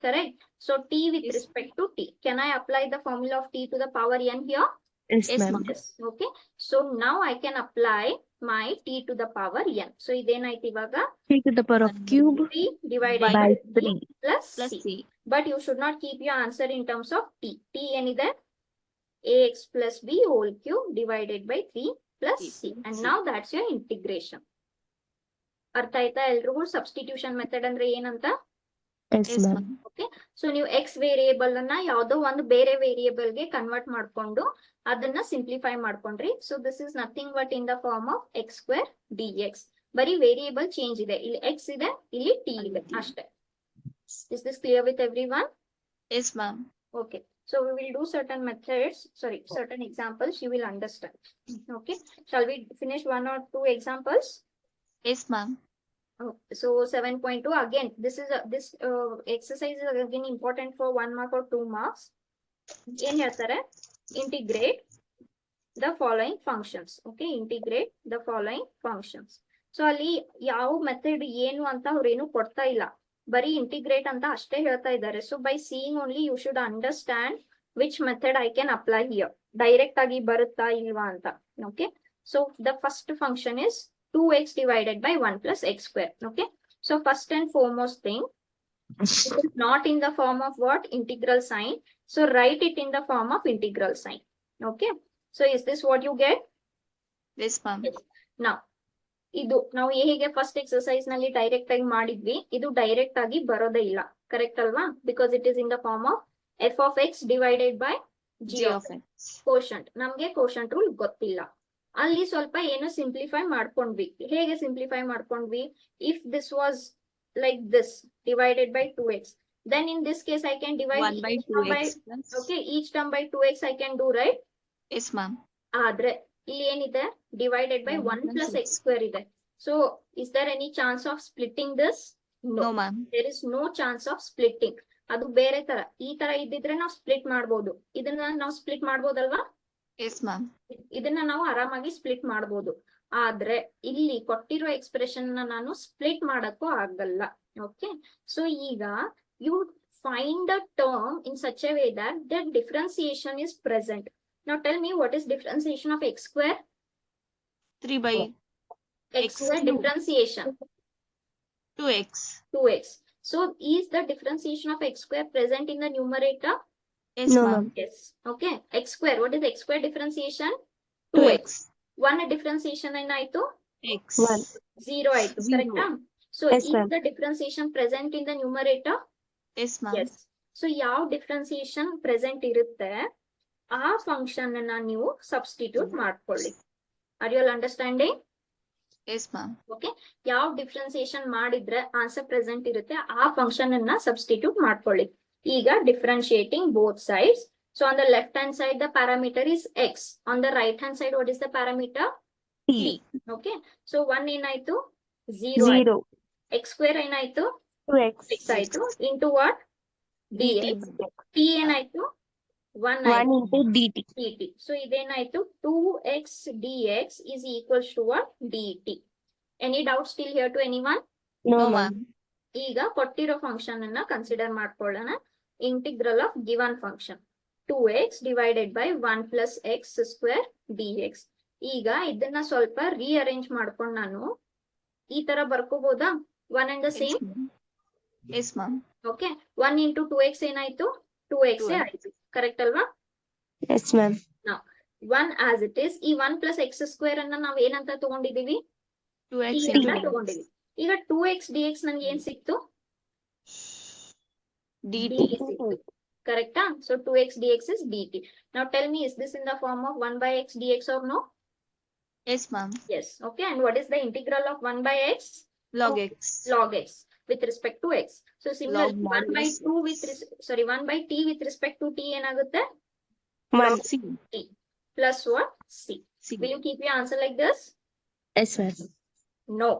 Correct? So t with respect to t. Can I apply the formula of t to the power n here? Yes, ma'am. Yes. Okay, so now I can apply my t to the power n. So idenaitu ivaga 3 to the power of cube 3 divided by 3 plus c. But you should not keep your answer in terms of t. T enide ax plus b whole cube divided by 3 plus c. And now that's your integration. ಅರ್ಥ ಆಯ್ತಾ ಎಲ್ರಿಗೂ? Substitution method ಅಂದ್ರೆ ಏನಂತ? Yes, ma'am. Okay, so ನೀವು X variable ಅನ್ನ ಯಾವ್ದೋ ಒಂದು ಬೇರೆ ವೇರಿಯೇಬಲ್ ಗೆ ಕನ್ವರ್ಟ್ ಮಾಡ್ಕೊಂಡು ಅದನ್ನ ಸಿಂಪ್ಲಿಫೈ ಮಾಡ್ಕೊಂಡ್ರಿ. So this is nothing but in the form of x square dx. ಬರೀ ವೇರಿಯೇಬಲ್ ಚೇಂಜ್ ಇದೆ. ಇಲ್ಲಿ ಎಕ್ಸ್ ಇದೆ, ಇಲ್ಲಿ ಟಿ ಇದೆ ಅಷ್ಟೇ. Is this clear with everyone? Yes, ma'am. Okay, So we will do certain methods, sorry, certain examples you will understand. Okay, shall we finish one or two examples? Yes, ma'am. Oh, so 7.2 again, this exercise is again important for 1 mark or 2 marks. ಏನ್ ಹೇಳ್ತಾರೆ? Integrate the following functions. Okay, integrate the following functions. So ಅಲ್ಲಿ ಯಾವ method ಏನು ಅಂತ ಅವ್ರೇನು ಕೊಡ್ತಾ ಇಲ್ಲ, ಬರೀ ಇಂಟಿಗ್ರೇಟ್ ಅಂತ ಅಷ್ಟೇ ಹೇಳ್ತಾ ಇದ್ದಾರೆ. So by seeing only you should understand which method I can apply here, direct ಆಗಿ ಬರುತ್ತಾ ಇಲ್ವಾ ಅಂತ. Okay, so the first function is 2x divided by 1 plus x square. Okay, so first and foremost thing, it is not in the form of what? Integral sign. So write it in the form of integral sign. Okay, so is this what you get? Yes, ma'am. Now ಇದು ನಾವು ಹೇಗೆ first exercise ನಲ್ಲಿ direct ಆಗಿ ಮಾಡಿದ್ವಿ, ಇದು direct ಆಗಿ ಬರೋದೇ ಇಲ್ಲ, ಕರೆಕ್ಟ್ ಅಲ್ವಾ? Because it is in the form of f of x divided by g of x. Quotient, ನಮ್ಗೆ ಕೋಶಂಟ್ ರೂಲ್ ಗೊತ್ತಿಲ್ಲ. ಅಲ್ಲಿ ಸ್ವಲ್ಪ ಏನು ಸಿಂಪ್ಲಿಫೈ ಮಾಡ್ಕೊಂಡ್ವಿ. ಹೇಗೆ ಸಿಂಪ್ಲಿಫೈ ಮಾಡ್ಕೊಂಡ್ವಿ? If this was like this divided by 2x, then in this case I can divide 1 by each term 2x by, plus. okay, each term by 2x I can do, right? Yes, ma'am. ಆದ್ರೆ ಇಲ್ಲಿ ಏನಿದೆ? Divided by 1 plus x square ಇದೆ. So is there any chance of splitting this? No, ma'am. there is no chance of splitting. ಅದು ಬೇರೆ ತರ, ಈ ತರ ಇದ್ದಿದ್ರೆ ನಾವು ಸ್ಪ್ಲಿಟ್ ಮಾಡ್ಬೋದು. ಇದನ್ನ ನಾವು ಸ್ಪ್ಲಿಟ್ ಮಾಡ್ಬೋದಲ್ವಾ? Yes, ma'am. ಇದನ್ನ ನಾವು ಆರಾಮಾಗಿ ಸ್ಪ್ಲಿಟ್ ಮಾಡ್ಬೋದು. ಆದ್ರೆ ಇಲ್ಲಿ ಕೊಟ್ಟಿರೋ ಎಕ್ಸ್ಪ್ರೆಷನ್ ನಾನು ಸ್ಪ್ಲಿಟ್ ಮಾಡಕ್ಕೂ ಆಗಲ್ಲ. ಓಕೆ, ಸೊ ಈಗ you find the term in such a way that the differentiation is present. Now tell me, what is differentiation of x square? 3 by X square differentiation 2x. 2x. So is the differentiation of x square present in the numerator? Yes, No, ma'am. Yes. Okay. X square. What is x square differentiation? 2x. 1 differentiation ಏನಾಯ್ತು? X. 1. 0 ಆಯ್ತು. Zero. Correct? So Yes, is ma'am. the differentiation present in the numerator? Yes, ma'am. Yes. So ಯಾವ differentiation present ಇರುತ್ತೆ, ಆ function ಅನ್ನ ನೀವು substitute ಮಾಡ್ಕೊಳ್ಳಿ. Are you all understanding? Yes, ma'am. Okay, ಯಾವ differentiation ಮಾಡಿದ್ರೆ ಆನ್ಸರ್ ಪ್ರೆಸೆಂಟ್ ಇರುತ್ತೆ, ಆ ಫಂಕ್ಷನ್ ಅನ್ನ ಸಬ್ಸ್ಟಿಟ್ಯೂಟ್ ಮಾಡ್ಕೊಳ್ಳಿ. ಈಗ differentiating both sides. So on the left hand side the parameter is x, on the right hand side what is the parameter? T. Okay, so 1 ಏನಾಯ್ತು? 0. 0. X square ಏನಾಯ್ತು? 2x. 6 ಆಯ್ತು. Into what? dx. t ಏನಾಯ್ತು? 1 1 into dt. dt. So ಇದೇನಾಯ್ತು? 2x dx is equals to what? dt. Any doubts still here to anyone? No, No, ma'am. ma'am. ಈಗ ಕೊಟ್ಟಿರೋ function ಅನ್ನ consider ಮಾಡ್ಕೊಳ್ಳೋಣ. Integral of given function 2x divided by 1 plus x square dx. ಈಗ ಇದನ್ನ ಸ್ವಲ್ಪ rearrange ಮಾಡ್ಕೊಂಡು ನಾನು ಈ ತರ ಬರ್ಕೋಬಹುದಾ? 1 and the Yes, same. ma'am. Yes, ma'am. Okay, 1 into 2x ಏನಾಯ್ತು? 2x 2x. ಆಯ್ತು. ಕರೆಕ್ಟ್ ಅಲ್ವಾ? Yes, ma'am. 1 as it is. ಈ 1 plus x square ಅನ್ನ ನಾವ್ ಏನಂತ ತಗೊಂಡಿದೀವಿ? 2x t into ಅಂತ ತಗೊಂಡಿದೀವಿ. ಈಗ 2x dx ನನ್ಗೆ ಏನ್ ಸಿಕ್ತು? dt. ಸಿಕ್ತು. ಕರೆಕ್ಟಾ? So 2x dx is dt. Now tell me, is this in the form of 1 by x dx or no? Yes, ma'am. Yes. Okay, and what is the integral of 1 by x? Log x. Log x with respect to x. So similarly, Log 1 by minus 2 with 1 by t with respect to t ಏನಾಗುತ್ತೆ? 1. C. t plus what? c. C. Will you keep your answer like this? Yes, ma'am. No.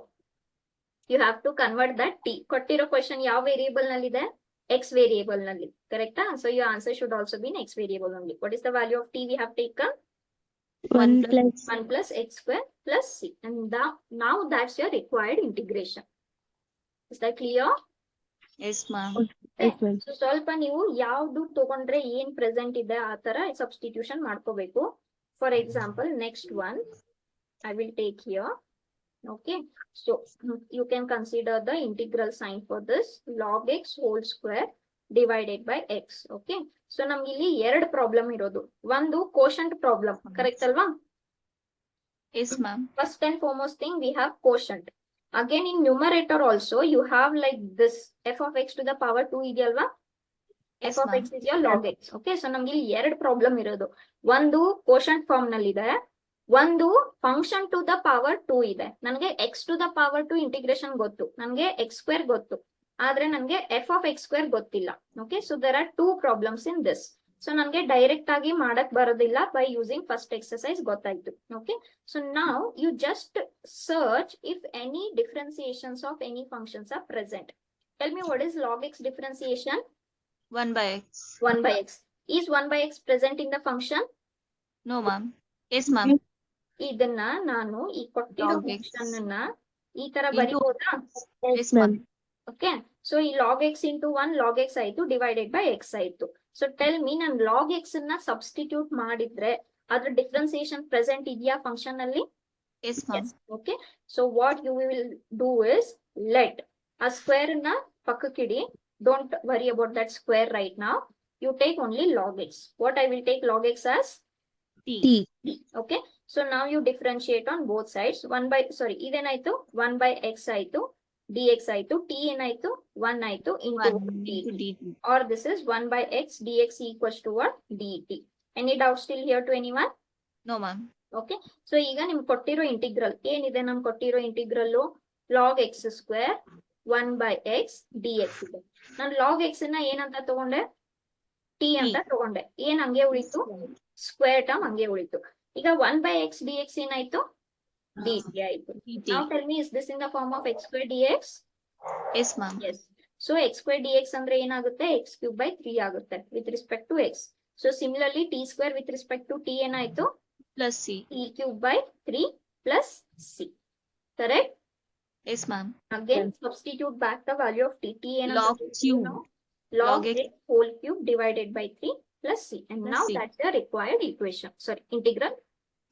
You have to convert that t. ಕೊಟ್ಟಿರೋ question ಯಾವ variable ನಲ್ಲಿದೆ? x variable ನಲ್ಲಿ. ಕರೆಕ್ಟಾ? So your answer should also be in x variable only. What is the value of t we have taken? 1 1 plus 1 plus x square plus c. And now that's your required integration. Is that clear? Yes, ma'am. Yes, ma'am. So ಸ್ವಲ್ಪ ನೀವು ಯಾವ್ದು ತಗೊಂಡ್ರೆ ಏನ್ present ಇದೆ ಆ ತರ substitution ಮಾಡ್ಕೋಬೇಕು. For example, next one I will take here. Okay, so you can consider the integral sign for this. Log x whole square divided by x. Okay, so ನಮ್ಗೆ ಇಲ್ಲಿ ಎರಡು ಪ್ರಾಬ್ಲಮ್ ಇರೋದು. ಒಂದು ಕೋಶಂಟ್ ಪ್ರಾಬ್ಲಮ್, ಕರೆಕ್ಟ್ ಅಲ್ವಾ? Yes, ma'am. First and foremost thing, we have quotient. Again, in numerator also, you have like this f of x to the power 2 ಇದೆಯಲ್ವಾ? Yes, f of ma'am. x is your log x. Okay, so ನಮ್ಗೆ ಇಲ್ಲಿ ಎರಡು problem ಇರೋದು. ಒಂದು quotient form ನಲ್ಲಿ ಇದೆ, ಒಂದು function to the power 2 ಇದೆ. ನನಗೆ x to the power 2 integration ಗೊತ್ತು, ನನಗೆ ಎಕ್ಸ್ ಸ್ಕ್ವೇರ್ ಗೊತ್ತು, ಆದ್ರೆ ನನಗೆ ಎಫ್ ಆಫ್ ಎಕ್ಸ್ ಸ್ಕ್ವೇರ್ ಗೊತ್ತಿಲ್ಲ. Okay, so there are two problems in this. So ನನಗೆ ಡೈರೆಕ್ಟ್ ಆಗಿ ಮಾಡಕ್ ಬರೋದಿಲ್ಲ ಬೈ ಯೂಸಿಂಗ್ ಫಸ್ಟ್ ಎಕ್ಸರ್ಸೈಸ್ ಗೊತ್ತಾಯ್ತು. ಓಕೆ, ಸೊ ನಾವ್ you just search if any differentiations of any functions are present. Tell me what is log x differentiation? 1 by x. 1 by x. Is 1 by x present in the function? No, ma'am. Yes, ma'am. ಇದನ್ನ ನಾನು ಈ ಕೊಟ್ಟಿರೋ Log x. Function ಅನ್ನ ಈ ತರ Into- ಬರಿಬೋದಾ? Yes, ma'am. Okay, so ಈ log x into 1 log x ಆಯ್ತು ಡಿವೈಡೆಡ್ ಬೈ x ಆಯ್ತು. ಸೊ ಟೆಲ್ ಮಿ ನಾನು log x ಅನ್ನ ಸಬ್ಸ್ಟಿಟ್ಯೂಟ್ ಮಾಡಿದ್ರೆ ಅದ್ರ ಡಿಫ್ರೆನ್ಸಿಯೇಷನ್ ಪ್ರೆಸೆಂಟ್ ಇದೆಯಾ ಫಂಕ್ಷನ್ ಅಲ್ಲಿ? Yes, ma'am. Okay, so what you will do is let ಆ ಸ್ಕ್ವೇರ್ ನ ಪಕ್ಕಕ್ಕಿಡಿ. Don't worry about that square right ನಾವ್. You take only log x. What I will take log x as T. T. okay, so now you differentiate on both sides. 1 by sorry idenaitu 1 by x aitu dx aitu t enaitu 1 aitu into 1 t, into dt. or this is 1 by x dx equals to what? dt. Any doubt still here to anyone? No, ma'am. Okay, so ಈಗ ನಿಮ್ಗೆ ಕೊಟ್ಟಿರೋ integral ಏನಿದೆ? ನಮ್ಗೆ ಕೊಟ್ಟಿರೋ integral log x square 1 by x dx ಇದೆ. ನಾನು log x ನ ಏನಂತ ತಗೊಂಡೆ? t ಅಂತ ತಗೊಂಡೆ. ಏನ್ ಹಂಗೆ ಉಳಿತು? ಸ್ಕ್ವೇರ್ ಟರ್ಮ್ ಹಂಗೆ ಉಳಿತು. ಈಗ 1 by x dx ಏನಾಯ್ತು? dt ಆಯ್ತು. dt. Now tell me, is this in the form of x square dx? Yes, ma'am. Yes. So x square dx ಅಂದ್ರೆ ಏನಾಗುತ್ತೆ? x cube by 3 ಆಗುತ್ತೆ with respect to x. So similarly t square with respect to t ಏನಾಯ್ತು? Plus c. t cube by 3 plus c. Correct? Yes, ma'am. Again substitute back the value of t. t Log ಏನಾಗುತ್ತೆ? cube. Log Log x whole cube divided by 3 plus c. And Plus now c. that's the required equation. Sorry, integral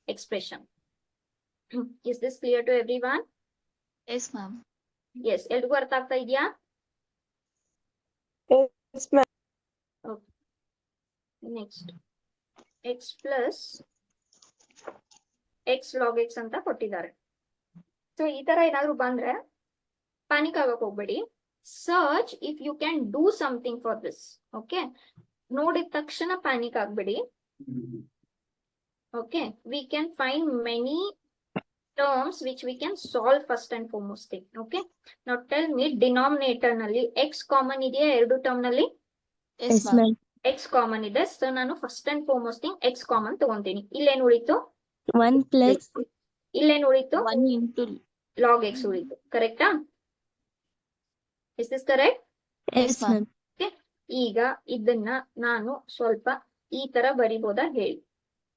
expression. Is this clear to everyone? Yes, ma'am. Yes. ಎಲ್ರಿಗೂ ಅರ್ಥ ಆಗ್ತಾ ಇದೆಯಾ? Yes, ma'am. Next x plus x log x ಅಂತ ಕೊಟ್ಟಿದ್ದಾರೆ. So ಈ ತರ ಏನಾದ್ರು ಬಂದ್ರೆ ಪ್ಯಾನಿಕ್ ಆಗಕ್ ಹೋಗ್ಬೇಡಿ. Search if you can do something for this. Okay, ನೋಡಿದ ತಕ್ಷಣ ಪ್ಯಾನಿಕ್ ಆಗ್ಬೇಡಿ. Okay, we can find many terms which we can solve first and foremost thing. Okay, now tell me, denominator ನಲ್ಲಿ x ಕಾಮನ್ ಇದೆಯಾ ಎರಡು term ನಲ್ಲಿ? Yes, Yes, ma'am. ma'am. x common ಇದೆ. So ನಾನು first and foremost thing x common ತಗೊಂತೀನಿ. ಇಲ್ಲೇನ್ ಉಳಿತು? 1 plus ಇಲ್ಲೇನ್ ಉಳಿತು? 1 into log x ಉಳಿತು. ಕರೆಕ್ಟಾ? Is this correct? yes, ma'am. ಈಗ ಇದನ್ನ ನಾನು ಸ್ವಲ್ಪ ಈ ತರ ಬರಿಬೋದಾ ಹೇಳಿ?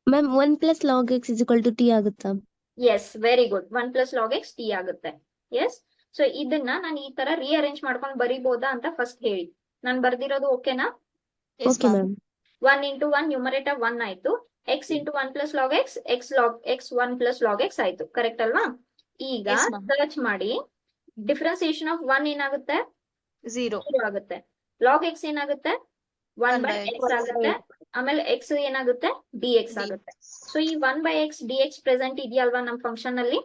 Ma'am, 1 plus log x is equal to t ಆಗುತ್ತಾ? Yes, very good. 1 plus log x t ಆಗುತ್ತೆ. ಎಸ್, ಸೊ ಇದನ್ನ ನಾನು ಈ ತರ ರೀಅರೇಂಜ್ ಮಾಡ್ಕೊಂಡು ಬರಿಬೋದಾ ಅಂತ ಫಸ್ಟ್ ಹೇಳಿ. ನಾನು ಬರ್ದಿರೋದು ಓಕೆನಾ? Yes, Okay, ma'am. ma'am. 1 into 1 numerator 1 ಆಯ್ತು. x into 1 plus log x, x 1 plus log x ಆಯ್ತು. ಕರೆಕ್ಟ್ ಅಲ್ವಾ? ಈಗ Yes, ma'am. ಸರ್ಚ್ ಮಾಡಿ. ಡಿಫ್ರೆನ್ಸಿಯೇಷನ್ ಆಫ್ 1 ಏನಾಗುತ್ತೆ? 0. 0 ಆಗುತ್ತೆ. log x ಏನಾಗುತ್ತೆ? 1 1 by by x ಆಗುತ್ತೆ. ಆಮೇಲೆ x ಏನಾಗುತ್ತೆ? dx ಆಗುತ್ತೆ. ಸೊ ಈ 1 by x dx ಪ್ರೆಸೆಂಟ್ ಇದೆಯಲ್ವಾ ನಮ್ ಫಂಕ್ಷನ್ ಅಲ್ಲಿ?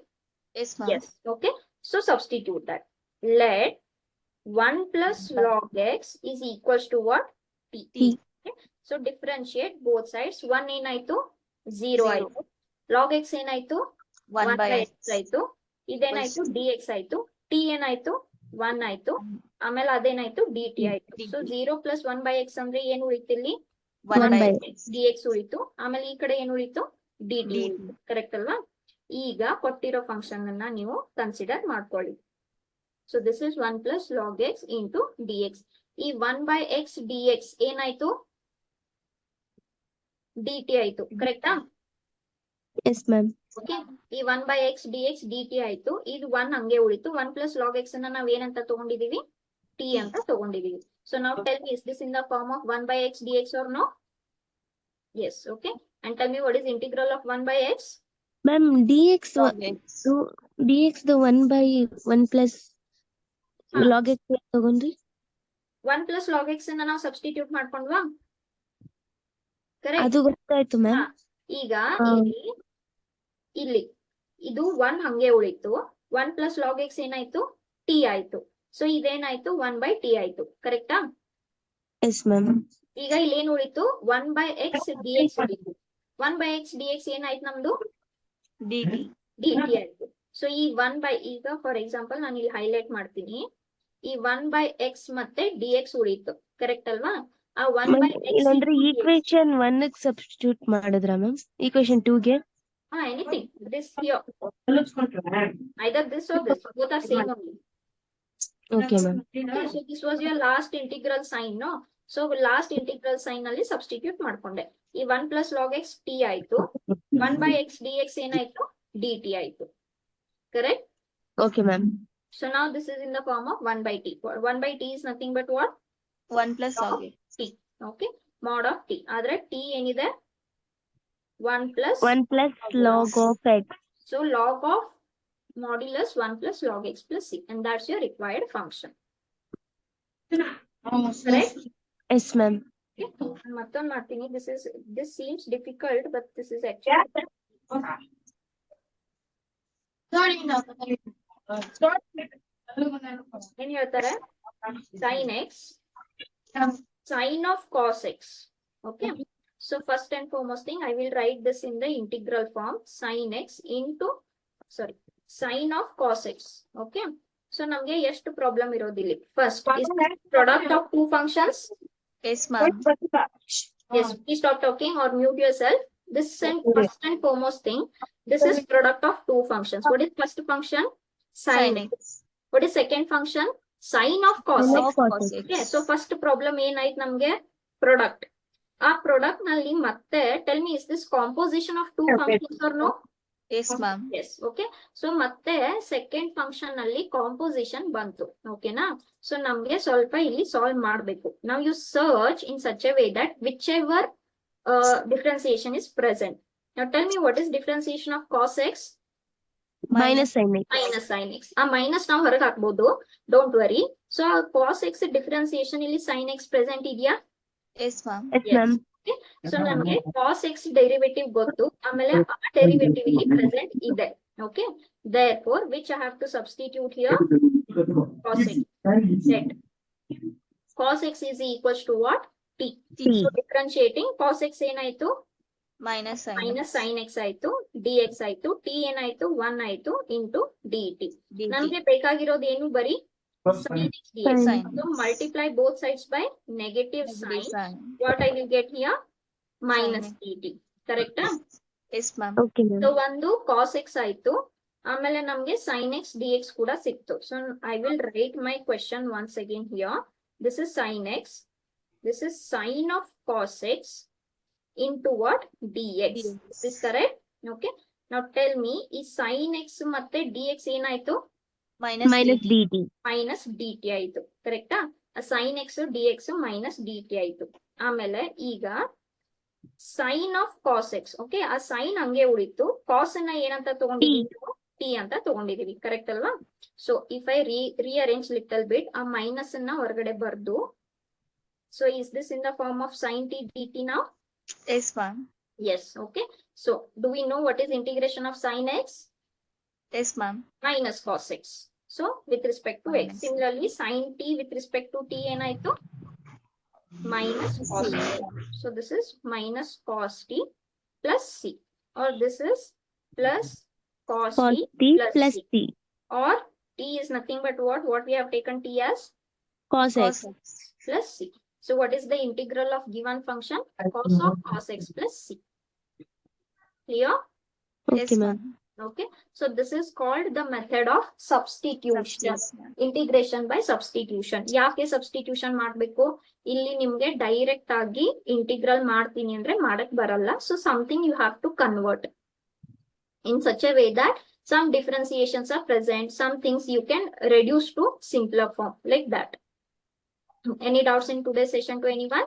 Yes, ma'am. Yes. Okay. So substitute that. Let 1 plus log x is equals to what? T. T. Okay. So differentiate both sides. 1 ಏನಾಯ್ತು? 0 Zero. ಆಯ್ತು. log x ಏನಾಯ್ತು? 1 by x. ಆಯ್ತು. ಇದೇನಾಯ್ತು? dx ಆಯ್ತು. t ಏನಾಯ್ತು? 1 ಆಯ್ತು. ಆಮೇಲೆ ಅದೇನಾಯ್ತು? dt ಆಯ್ತು. dt. So 0 plus 1 by x ಅಂದ್ರೆ ಏನ್ ಉಳಿತಿಲ್ಲಿ? 1 by by x. dx ಉಳಿತು. ಆಮೇಲೆ ಈ ಕಡೆ ಏನ್ ಉಳಿತು? dt dt. ಉಳಿತು. ಕರೆಕ್ಟ್ ಅಲ್ವಾ? ಈಗ ಕೊಟ್ಟಿರೋ ಫಂಕ್ಷನ್ ಅನ್ನ ನೀವು ಕನ್ಸಿಡರ್ ಮಾಡ್ಕೊಳ್ಳಿ. So this is 1 plus log x into dx. ಈ 1 by x dx ಏನಾಯ್ತು? dt ಆಯ್ತು. ಕರೆಕ್ಟಾ? Yes, ma'am. ಓಕೆ, ಈ 1 by x dx dt ಆಯ್ತು. ಇದು 1 ಹಂಗೆ ಉಳಿತು. 1 plus log x ಅನ್ನ ನಾವ್ ಏನಂತ ತಗೊಂಡಿದೀವಿ? t ಅಂತ ತಗೊಂಡಿದೀವಿ. So now tell me, is this in the form of 1 by x dx or no? Yes. Okay, and tell me what is integral of 1 by x? Ma'am, dx Log x. dx the 1 by 1 plus ಹಾ. log x ತಗೊಂಡ್ರಿ? 1 plus log x ಅನ್ನ ನಾವು substitute ಮಾಡ್ಕೊಂಡ್ವಾ? Correct. ಅದು ಗೊತ್ತಾಯ್ತು ma'am. ಈಗ ಹಾ. ಇಲ್ಲಿ ಇದು 1 ಹಂಗೆ ಉಳಿತು. 1 plus log x ಏನಾಯ್ತು? t ಆಯ್ತು. ಸೊ ಇದೇನಾಯ್ತು? 1 by t ಆಯ್ತು. ಕರೆಕ್ಟಾ? Yes ma'am. ಈಗ ಇಲ್ಲಿ ಏನ್ ಉಳಿತು? 1 by x dx ಉಳಿತು. 1 by x dx ಏನಾಯ್ತು ನಮ್ದು? dt. dt ಆಯ್ತು. ಸೊ ಈ 1 by, ಈಗ ಫಾರ್ ಎಕ್ಸಾಂಪಲ್ ನಾನು ಇಲ್ಲಿ ಹೈಲೈಟ್ ಮಾಡ್ತೀನಿ. ಈ 1 by x ಮತ್ತೆ dx ಉಳಿತು. ಕರೆಕ್ಟ್ ಅಲ್ವಾ? ಆ 1 by x ಇಲ್ಲಂದ್ರೆ into dx. ಈಕ್ವೇಶನ್ 1 ಸಬ್ಸ್ಟಿಟ್ಯೂಟ್ ಮಾಡಿದ್ರ ಮ್ಯಾಮ್ ಈಕ್ವೇಶನ್ 2 ಗೆ Anything. This here. Either this or this. Both are same only. Okay ma'am Okay, so this was your last integral sign, no? So last integral sign ಅಲ್ಲಿ substitute ಮಾಡ್ಕೊಂಡೆ. ಈ 1 plus log x t ಆಯ್ತು. 1 by x dx ಏನಾಯ್ತು? dt ಆಯ್ತು. Correct? Okay ma'am So now this is in the form of 1 by t. 1 by t is nothing but what? 1 plus log x. T. Okay. Mod of t. ಆದ್ರೆ t ಏನಿದೆ? 1 plus. 1 plus log of X So log of modulus 1 plus log x plus c. And that's your required function. Correct? S ma'am Okay. ಮತ್ತೊಂದು ಮಾಡ್ತೀನಿ. This seems difficult, but this is actually. ಏನ್ ಹೇಳ್ತಾರೆ? Sin x, sin of cos x. Okay. So first and foremost thing, I will write this in the integral form. Sin x into, sorry, sin of cos x. Okay. So ನಮ್ಗೆ ಎಷ್ಟು problem ಇರೋದಿಲ್ಲ. First is product of two functions. Yes, ma'am. Yes, please stop talking or mute yourself. This is first and foremost thing. This is product of two functions. What is first function? Sin x. What is second function? Sin of cos Sin x. of cos x. Okay, so first problem ಏನಾಯ್ತು ನಮ್ಗೆ? Product. ಆ product ನಲ್ಲಿ ಮತ್ತೆ tell me, is this composition of two functions or no? Yes, ma'am. Yes, okay. So ಮತ್ತೆ second function ನಲ್ಲಿ composition ಬಂತು. ಓಕೆನಾ? So ನಮ್ಗೆ ಸ್ವಲ್ಪ ಇಲ್ಲಿ ಸಾಲ್ವ್ ಮಾಡಬೇಕು. Now you search in such a way that whichever differentiation is present. Now tell me, what is differentiation of cos x? Minus sine x Minus sin x. ಆ ಮೈನಸ್ ನಾವು ಹೊರಗೆ ಹಾಕ್ಬೋದು. Don't worry. So cos x differentiation ಇಲ್ಲಿ sin x present ಇದೆಯಾ? Yes, ma'am. Yes ma'am so ನಮಗೆ cos x derivative ಗೊತ್ತು. ಆಮೇಲೆ ಆ ಡೆರಿವೇಟಿವ್ ಇಲ್ಲಿ ಪ್ರೆಸೆಂಟ್ ಇದೆ. Okay, therefore which I have to substitute here? Cos x. Set. Cos x is equals to what? T. T. So differentiating cos x ಏನಾಯ್ತು? Minus sin. Minus sin x ಆಯ್ತು, dx ಆಯ್ತು, t ಏನಾಯ್ತು? 1 ಆಯ್ತು into dt. dt. ನಮ್ಗೆ ಬೇಕಾಗಿರೋದು ಏನು? ಬರೀ sin x dx. Sin. So multiply both sides by negative Negative sign. sign. What I will get here? Minus Sin dt. Correct? Yes, ma'am. Okay ma'am So ಒಂದು cos x ಆಯ್ತು, ಆಮೇಲೆ ನಮ್ಗೆ sin x dx ಕೂಡ ಸಿಕ್ತು. So I will write my question once again here. This is sin x. This is sin of cos x into what? Dx. Is this correct? Okay. Now tell me, ಈ sin x ಮತ್ತೆ dx ಏನಾಯ್ತು? Minus minus dt. D t minus d t ಆಯ್ತು. ಕರೆಕ್ಟಾ? Sine x d x minus d t ಆಯ್ತು. ಆಮೇಲೆ ಈಗ sine of cos x. Okay, ಆ sine ಹಂಗೆ ಉಳಿತು. ಕಾಸ್ ಅನ್ನ ಏನಂತ ತಗೊಂಡಿದೀವಿ? ಟಿ ಅಂತ ತಗೊಂಡಿದೀವಿ. ಕರೆಕ್ಟ್ ಅಲ್ವಾ? So if I rearrange little bit, ಆ ಮೈನಸ್ ಅನ್ನ ಹೊರಗಡೆ ಬರ್ದು, so is this in the form of sine t d t ನಾವು? Yes, ma'am. Yes. Okay. So do we know what is integration of sin x? Yes, ma'am. Minus cos x. So with respect to x. Minus. Similarly, sin t with respect to t ಏನಾಯ್ತು? Minus cos t. So this is minus cos t plus c. Or this is plus cos cos t t plus plus c. T Or t is nothing but what? What we have taken t as? Cos Cos x x. Plus c. So what is the integral of given function? Cos of cos x plus c. Clear? Yes, okay ma'am ma'am. Okay. So this is called the method of substitution. Substitution. Integration by substitution. ಯಾಕೆ substitution ಮಾಡ್ಬೇಕು? ಇಲ್ಲಿ ನಿಮ್ಗೆ direct ಆಗಿ integral ಮಾಡ್ತೀನಿ ಅಂದ್ರೆ ಮಾಡಕ್ ಬರಲ್ಲ. So something you have to convert in such a way that some differentiations are present, some things you can reduce to simpler form, like that. Any doubts in today's session to anyone?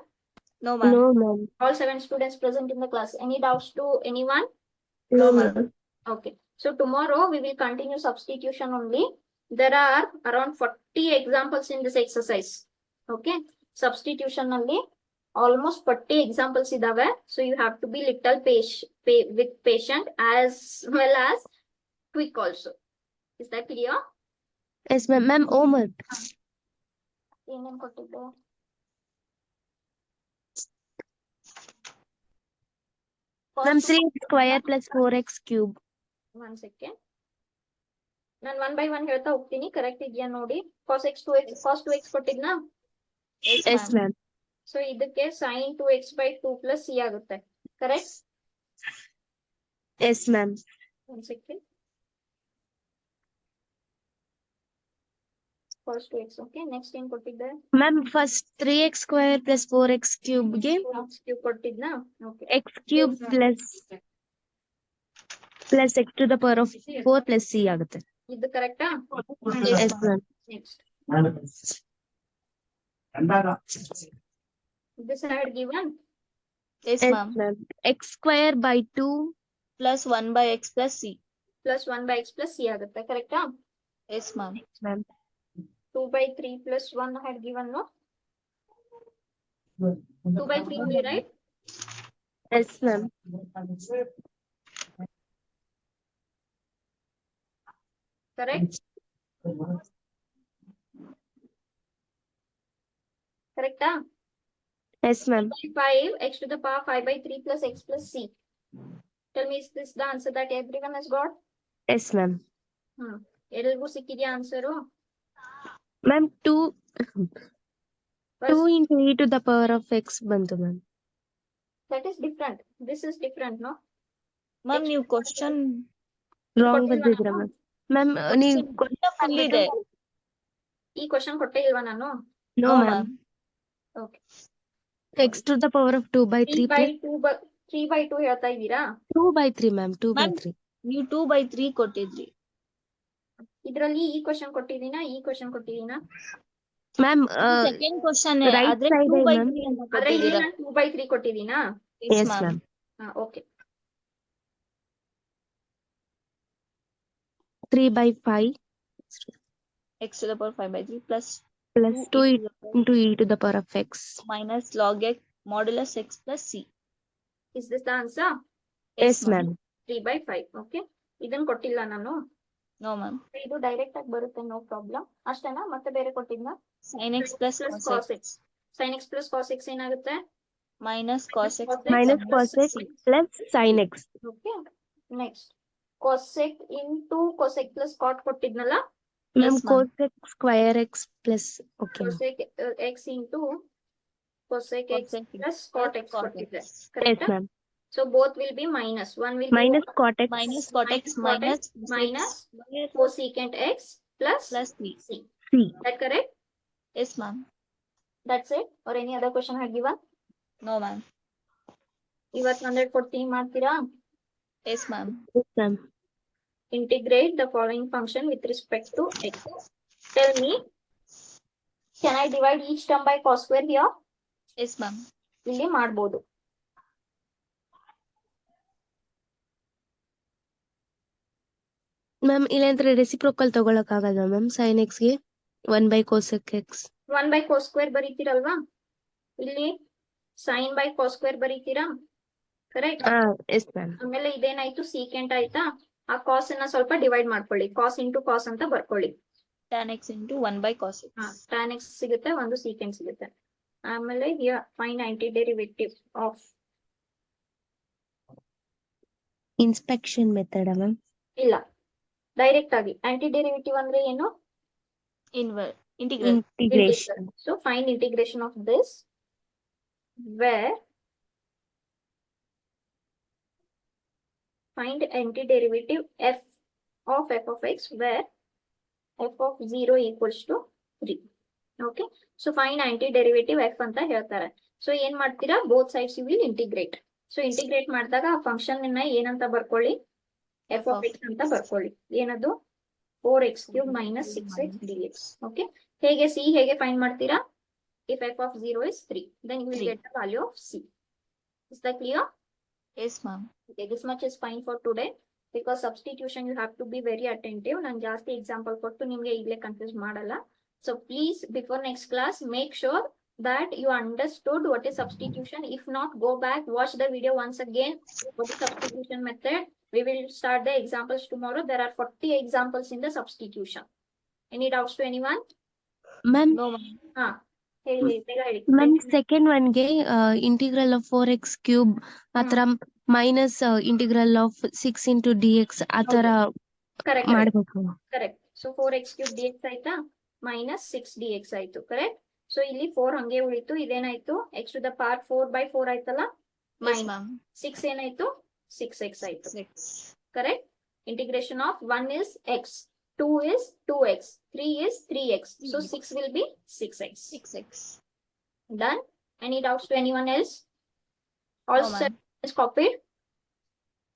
No, ma'am. No ma'am All 7 students present in the class. Any doubts to anyone? No No, ma'am Okay. So tomorrow we will continue substitution only. There are around 40 examples in this exercise. Okay. Substitution only. Almost 40 examples idave. So you have to be little with patient as well as quick also. Is that clear? Yes ma'am ma'am homework ಏನೇನ್ ಕೊಟ್ಟಿದ್ದೆ? Ma'am 3x square plus 4x cube. 1 second. ನಾನು 1 by 1 ಹೇಳ್ತಾ ಹೋಗ್ತೀನಿ. Correct ಇದೆಯಾ ನೋಡಿ. cos x 2x, cos 2x ಕೊಟ್ಟಿದ್ನಾ? Yes, yes ma'am. Ma'am so ಇದಕ್ಕೆ sin 2x/2 plus c ಆಗುತ್ತೆ correct. Yes, ma'am. One second. Cos 2x. Okay. Next ಏನ್ ಕೊಟ್ಟಿದ್ದೆ? Ma'am, first 3x square plus 4x cube ಗೆ x cube ಕೊಟ್ಟಿದ್ನಾ? Okay. x cube plus x to the power of 4 plus c ಆಗುತ್ತೆ. ಇದು ಕರೆಕ್ಟಾ? Yes, ma'am. Next. This I had given Yes, Yes, ma'am. ma'am. X square by 2 Plus 1 by x plus c. plus 1 by x plus c ಆಗುತ್ತೆ ಕರೆಕ್ಟಾ? Yes, ma'am. ma'am. 2/3 plus 1 I had given no? 2/3 only, right? Yes, ma'am. Correct? Correcta? Yes, ma'am. 5 x to the power 5/3 plus x plus c. Tell me, is this the answer that everyone has got? Yes, ma'am. ಎಲ್ಲರಿಗೂ ಸಿಕ್ಕಿದ್ಯಾ answer? Ma'am, 2 into e to the power of x ಬಂತು ma'am. That is different. This is different, no? Ma'am, ನೀವು question Wrong ಕೊಟ್ಟಿಲ್ವಾ ಬಂದಿದ್ರ ನಾನು? ma'am. Ma'am, ನೀವು full ಇದೆ. ಈ question ಕೊಟ್ಟೆ ಇಲ್ವಾ ನಾನು? No, No, ma'am. Okay. X to the power of 2 by 3 plus 3/2 ಹೇಳ್ತಾ ಇದ್ದೀರಾ? 2 by 3, ma'am. 2 by Ma'am. 3. ನೀವು 2/3 ಕೊಟ್ಟಿದ್ರಿ. ಇದ್ರಲ್ಲಿ ಈ ಕ್ವಶನ್ ಕೊಟ್ಟಿದ್ದೀನಾ? ಈ ಕ್ವಶನ್ ಕೊಟ್ಟಿದ್ದೀನಾ? Ma'am, ಸೆಕೆಂಡ್ ಕ್ವಶನ್ right ಆದ್ರೆ side, 2/3 ಅಂತ ಆದ್ರೆ ಇಲ್ಲಿ ಕೊಟ್ಟಿದ್ದೀರಾ. ನಾನು 2/3 ಕೊಟ್ಟಿದ್ದೀನಾ? yes, ma'am. Okay. 3 by 5 x to the power 5/3 plus plus 2 to the power into e to the power of x. minus log x modulus x plus c. Is this the answer? Yes, ma'am. 3/5. Okay. ಇದನ್ನ ಕೊಟ್ಟಿಲ್ಲ ನಾನು. No, ma'am. ಇದು direct ಆಗಿ ಬರುತ್ತೆ, no problem. ಅಷ್ಟೇನಾ? ಮತ್ತೆ ಬೇರೆ ಕೊಟ್ಟಿದ್ನಾ? sin x plus cos x sin x plus cos x ಏನಾಗುತ್ತೆ? minus cos x Minus cos x plus sin x. Okay. Next cosec into cosec plus cot ಕೊಟ್ಟಿದ್ನಲ್ಲ? Ma'am, ma'am. cos x square x plus, okay. cosec x into cosec x Cosec x plus cot x cot ಕೊಟ್ಟಿದ್ದೆ. x. Yes, Correct? ma'am. So both will be minus. One will Minus be cot x minus cot x minus minus cosecant x plus plus c. c. c. That correct? Yes, ma'am. That's it. Or any other question had given? No, ma'am. ಇವತ್ತು 100 ಕೊಡ್ತೀನಿ, ಮಾಡ್ತೀರಾ? Yes, ma'am. Yes, ma'am. Integrate the following function with respect to x. Tell me, can I divide each term by cos square here? Yes, ma'am. ಇಲ್ಲಿ ಮಾಡ್ಬೋದು. Ma'am ಇಲ್ಲಾಂದ್ರೆ reciprocal ತಗೊಳಕ್ ಆಗಲ್ಲ ma'am sin x ಗೆ 1 by cosec x. 1 by cos square ಬರೀತೀರಲ್ವಾ? ಇಲ್ಲಿ sin by cos square ಬರೀತೀರಾ? Correct? Yes ma'am. ಆಮೇಲೆ ಇದೇನಾಯ್ತು? ಸೀಕೆಂಟ್ ಆಯ್ತಾ? ಆ ಕಾಸ್ ಅನ್ನ ಸ್ವಲ್ಪ ಡಿವೈಡ್ ಮಾಡ್ಕೊಳ್ಳಿ. ಕಾಸ್ ಇಂಟು ಕಾಸ್ ಅಂತ ಬರ್ಕೊಳ್ಳಿ. tan x into 1 by cos x. tan x ಸಿಗುತ್ತೆ, ಒಂದು ಸೀಕೆಂಟ್ ಸಿಗುತ್ತೆ. ಆಮೇಲೆ here find antiderivative of inspection method ma'am. ಇಲ್ಲ, ಡೈರೆಕ್ಟ್ ಆಗಿ ಆಂಟಿಡೆರಿವೇಟಿವ್ ಅಂದ್ರೆ ಏನು? Integral. Integration. So find integration of this where find antiderivative f of x where f of 0 equals to 3. Okay. So find antiderivative f ಅಂತ ಹೇಳ್ತಾರೆ. So ಏನ್ ಮಾಡ್ತೀರಾ? both sides you will integrate. So integrate ಮಾಡಿದಾಗ ಆ function ಅನ್ನ ಏನಂತ ಬರ್ಕೊಳ್ಳಿ? f of x ಅಂತ ಬರ್ಕೊಳ್ಳಿ. ಏನದು? 4x cube minus 6x dx. Okay. ಹೇಗೆ c ಹೇಗೆ ಫೈಂಡ್ ಮಾಡ್ತೀರಾ? If f of 0 is 3, then you will 3. get the value of c. Is that clear? Yes, ma'am. Okay, this much is fine for today. Because substitution you have to be very attentive. ನಾನು ಜಾಸ್ತಿ example ಕೊಟ್ಟು ನಿಮಗೆ ಈಗಲೇ confuse ಮಾಡಲ್ಲ. So please before next class make sure that you understood what is substitution. If not, go back, watch the video once again. What is substitution method? We will start the examples tomorrow. There are 40 examples in the substitution. Any doubts to anyone? Ma'am No, ma'am. ಹೇಳಿ ಬೇಗ ಹೇಳಿ. Ma'am second ಒನ್ಗೆ integral of 4x cube ಆತರ minus integral of 6 into dx ಆತರ Correct. ಮಾಡ್ಬೇಕು. Correct. So 4x cube dx ಆಯ್ತಾ? minus 6 dx ಆಯ್ತು. Correct? So ಇಲ್ಲಿ 4 ಹಂಗೆ ಉಳಿತು. ಇದೇನಾಯ್ತು x to the power 4/4 ಆಯ್ತಲ್ಲ, Yes, ಮೈನಸ್ ma'am. 6 ಏನಾಯ್ತು 6x ಆಯ್ತು. 6. Correct? Integration of 1 is x, 2 is 2x, 3 is 3x. So 6 will be 6x. 6x. Done? Any doubts to anyone else? No, All ma'am. set is copied?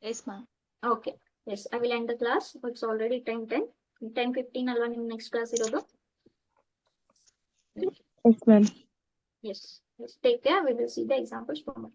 Yes, ma'am. Okay. Yes, I will end the class. It's already 10:10. 10:15 alva in next class irodu. Yes, ma'am. Yes. Yes. Take care. We will see the examples tomorrow.